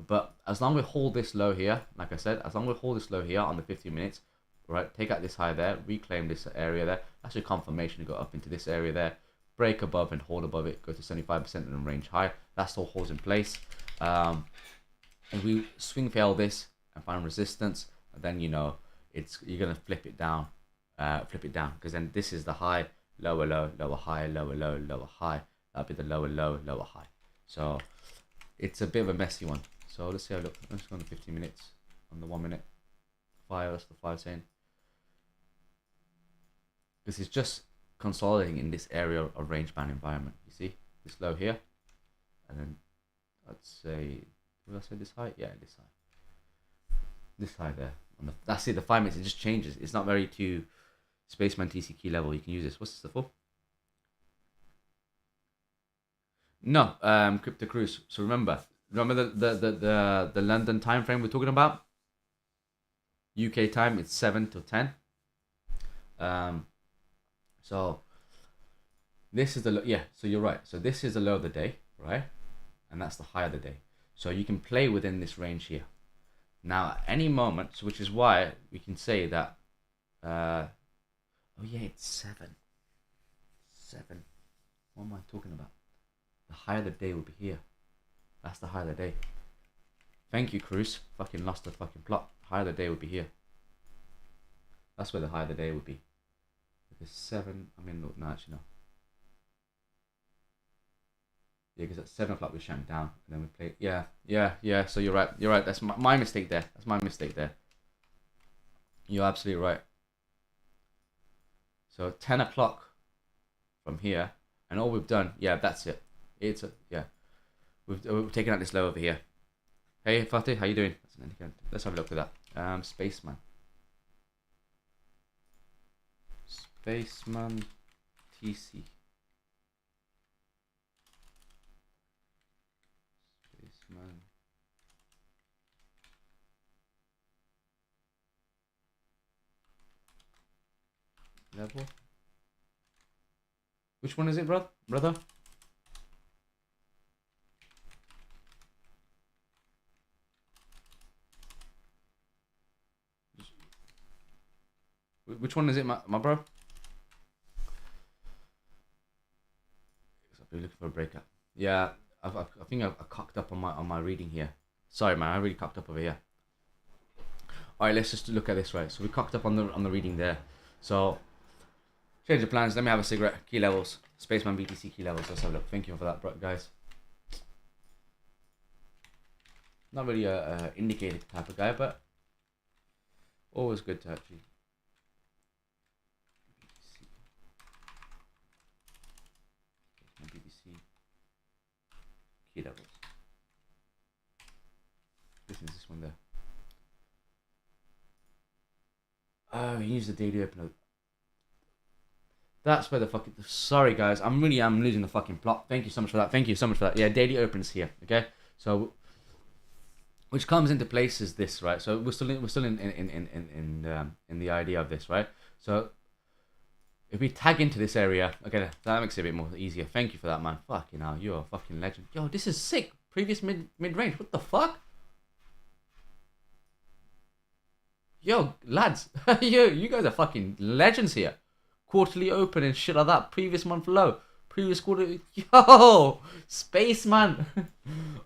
But as long as we hold this low here, like I said, as long as we hold this low here on the 15 minutes, right, take out this high there, reclaim this area there, that's your confirmation to go up into this area there, break above and hold above it, go to 75% and then range high. That still holds in place. And we swing fail this and find resistance, and then you know you're gonna flip it down, because then this is the high, lower low, lower high, lower low, lower high. That'll be the lower low, lower high. So it's a bit of a messy one. So let's see how it looks. Let's go on the 15 minutes, on the 1 minute. 5, that's the 5 saying. This is just consolidating in this area of range band environment. You see this low here, and then let's say, did I say this high? Yeah, this high. This high there. That's it. The 5 minutes, it just changes. It's not very to Spaceman TC key level. You can use this. What's this for? No, Crypto Cruise. So remember the London time frame we're talking about. UK time, it's 7 to 10. So this is the low, yeah. So you're right. So this is the low of the day, right? And that's the high of the day. So you can play within this range here. Now, at any moment, so which is why we can say that Oh yeah, it's 7. 7. What am I talking about? The high of the day will be here. That's the high of the day. Thank you, Cruz. Fucking lost the fucking plot. High of the day would be here. That's where the high of the day would be. Because 7. I mean, no, actually no. Yeah, because at 7 o'clock we shut down and then we play. Yeah. So you're right. You're right. That's my mistake there. That's my mistake there. You're absolutely right. So 10 o'clock from here, and all we've done, yeah, that's it. Yeah. We've taken out this low over here. Hey Fatih, how you doing? Let's have a look at that. Spaceman. Spaceman TC. Spaceman. Level. Which one is it, brother? Which one is it, my bro? I'll be looking for a breakout. Yeah, I think I cocked up on my reading here. Sorry, man, I really cocked up over here. All right, let's just look at this, right? So we cocked up on the reading there. So change the plans. Let me have a cigarette. Key levels. Spaceman BTC key levels. Let's have a look. Thank you for that, guys. Not really a indicator type of guy, but always good to actually. BTC key levels. This is this one there. Oh, he used the daily opener. That's where the fucking. Sorry, guys. I'm losing the fucking plot. Thank you so much for that. Yeah, daily opens here. Okay, so which comes into place is this, right? So we're still in the idea of this, right? So if we tag into this area, okay, that makes it a bit more easier. Thank you for that, man. Fucking hell, you're a fucking legend. Yo, this is sick. Previous mid range. What the fuck? Yo, lads. Yo, you guys are fucking legends here. Quarterly open and shit like that. Previous month low. Previous quarter. Yo, spaceman.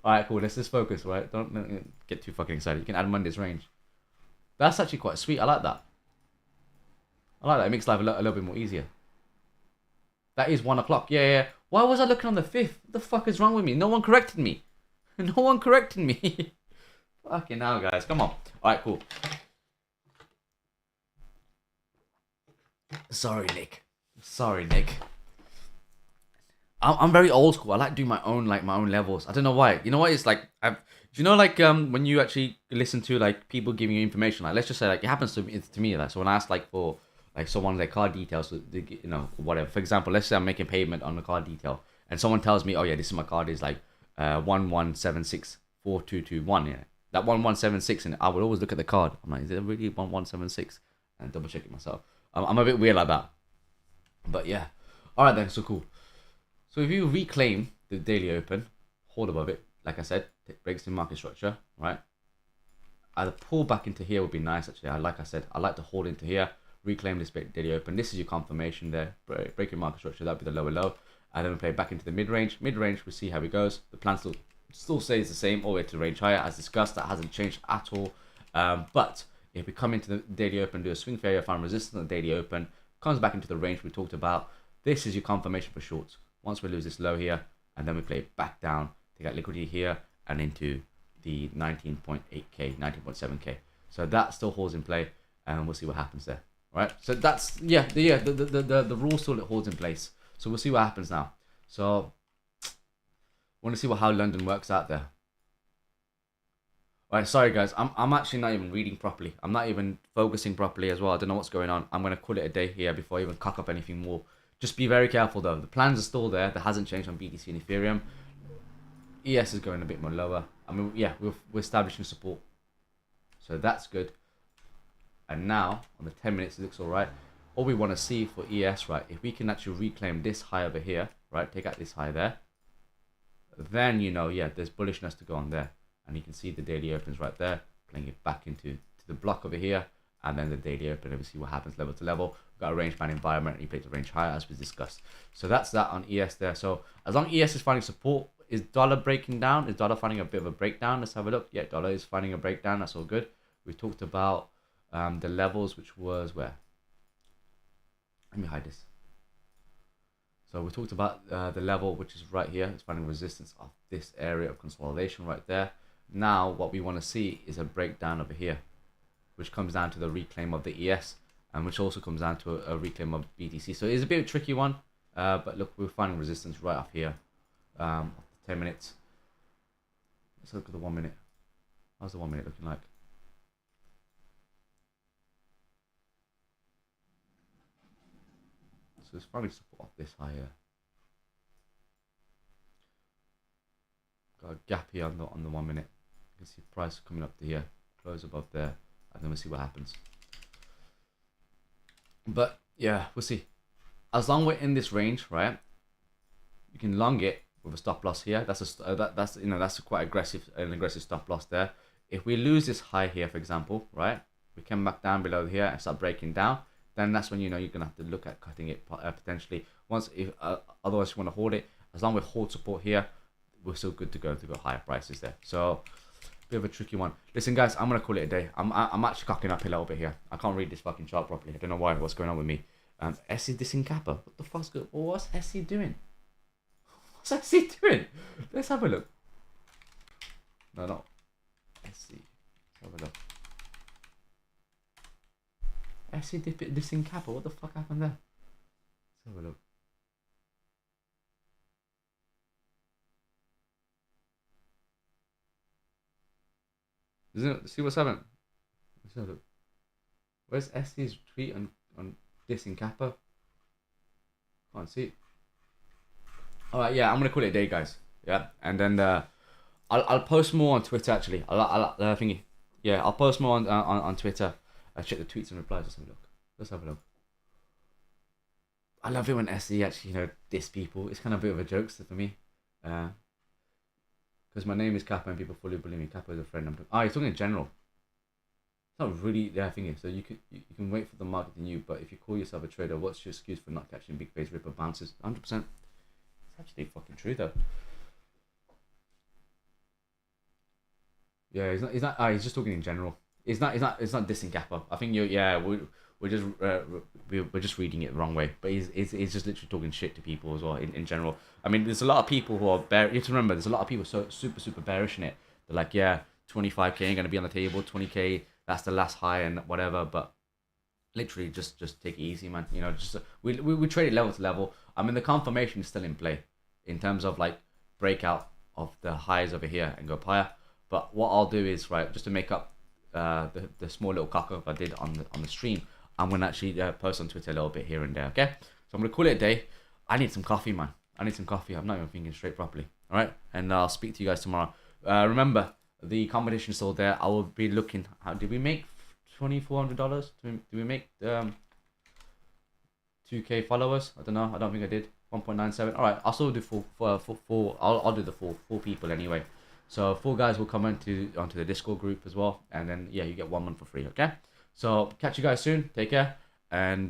All right, cool. Let's just focus, right? Don't get too fucking excited. You can add Monday's range. That's actually quite sweet. I like that. It makes life a little bit more easier. That is 1 o'clock. Yeah. Why was I looking on the 5th? What the fuck is wrong with me? No one corrected me. Fucking hell, guys. Come on. All right, cool. Sorry, Nick. I'm very old school. I like doing my own levels. I don't know why. You know what? It's like when you actually listen to like people giving you information. Like let's just say like it happens to me. Like so when I ask like for like someone their card details, you know whatever. For example, let's say I'm making payment on the card detail, and someone tells me, oh yeah, this is my card is like 11764221. Yeah, that 1176, and I would always look at the card. I'm like, is it really 1176? And double check it myself. I'm a bit weird like that. But yeah. Alright then, so cool. So if you reclaim the daily open, hold above it, like I said, it breaks the market structure, right? Either pull back into here would be nice actually. Like I said, I like to hold into here, reclaim this daily open. This is your confirmation there. Break your market structure, that'd be the lower low. And then we play back into the mid-range. Mid-range, we'll see how it goes. The plan still stays the same all the way to the range higher. As discussed, that hasn't changed at all. But if we come into the daily open, do a swing failure, find resistance on the daily open, comes back into the range we talked about. This is your confirmation for shorts. Once we lose this low here, and then we play back down, take out liquidity here, and into the 19.8k, 19.7k. So that still holds in play, and we'll see what happens there. Right? So that's the rule still holds in place. So we'll see what happens now. So want to see how London works out there. Alright, sorry guys, I'm actually not even reading properly. I'm not even focusing properly as well. I don't know what's going on. I'm going to call it a day here before I even cock up anything more. Just be very careful though. The plans are still there. That hasn't changed on BTC and Ethereum. ES is going a bit more lower. I mean, yeah, we're establishing support. So that's good. And now, on the 10 minutes, it looks alright. All we want to see for ES, right, if we can actually reclaim this high over here, right, take out this high there, then, you know, yeah, there's bullishness to go on there. And you can see the daily opens right there, playing it back into the block over here, and then the daily open, and we see what happens level to level. got a range band environment, and he plays a range higher as we discussed. So that's that on ES there. So as long as ES is finding support, is dollar breaking down? Is dollar finding a bit of a breakdown? Let's have a look. Yeah, dollar is finding a breakdown. That's all good. We talked about the levels, which was where? Let me hide this. So we talked about the level, which is right here. It's finding resistance of this area of consolidation right there. Now what we want to see is a breakdown over here, which comes down to the reclaim of the ES, and which also comes down to a reclaim of BTC. So it's a bit of a tricky one, but look, we're finding resistance right off here. 10 minutes. Let's look at the 1 minute. How's the 1 minute looking like? So it's finding support off this high here. Got a gap here on the 1 minute. You can see price coming up to here, close above there, and then we'll see what happens. But yeah, we'll see. As long as we're in this range, right? You can long it with a stop loss here. That's a quite aggressive stop loss there. If we lose this high here, for example, right? We come back down below here and start breaking down. Then that's when you're gonna have to look at cutting it potentially. Otherwise you want to hold it. As long as we hold support here, we're still good to go higher prices there. So bit of a tricky one. Listen, guys, I'm gonna call it a day. I'm actually cocking up a little bit here. I can't read this fucking chart properly. I don't know why. What's going on with me? SC dissing Kappa. What the fuck's good? What's SC doing? What's SC doing? Let's have a look. No. SC. Let's have a look. SC dissing Kappa. What the fuck happened there? Let's have a look. See what's happening? Let's have a look. Where's SC's tweet on dissing Kappa? Can't see. Alright, yeah, I'm gonna call it a day, guys. Yeah, and then I'll post more on Twitter actually. I'll post more on Twitter. I'll check the tweets and replies. Let's have a look. I love it when SC actually diss people. It's kind of a bit of a jokester for me. Because my name is Kappa and people fully believe me. Kappa is a friend. You're talking in general. It's not really the thing is. So you can wait for the market to you, but if you call yourself a trader, what's your excuse for not catching big phase ripper bounces? 100%. It's actually fucking true though. Yeah, he's not. He's just talking in general. It's not dissing Kappa. I think we're just reading it the wrong way. But he's just literally talking shit to people as well in general. I mean, there's a lot of people who are bear. You have to remember, there's a lot of people so super bearish in it. They're like, yeah, 25k ain't gonna be on the table. 20k, that's the last high and whatever. But literally, just take it easy, man. We trade it level to level. I mean, the confirmation is still in play in terms of like breakout of the highs over here and go higher. But what I'll do is, right, just to make up the small little cock up I did on the stream, I'm gonna actually post on Twitter a little bit here and there. Okay, so I'm gonna call it a day. I need some coffee, man. I need some coffee. I'm not even thinking straight properly. All right, and I'll speak to you guys tomorrow. Remember, the competition is still there. I will be looking. How did we make $2,400? Did we make 2k followers? I don't know. I don't think I did. 1.97. All right, I'll still do full. I'll do the full people anyway. So 4 guys will come onto the Discord group as well, and then yeah, you get 1 month for free. Okay. So catch you guys soon. Take care, and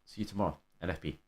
see you tomorrow. NFP.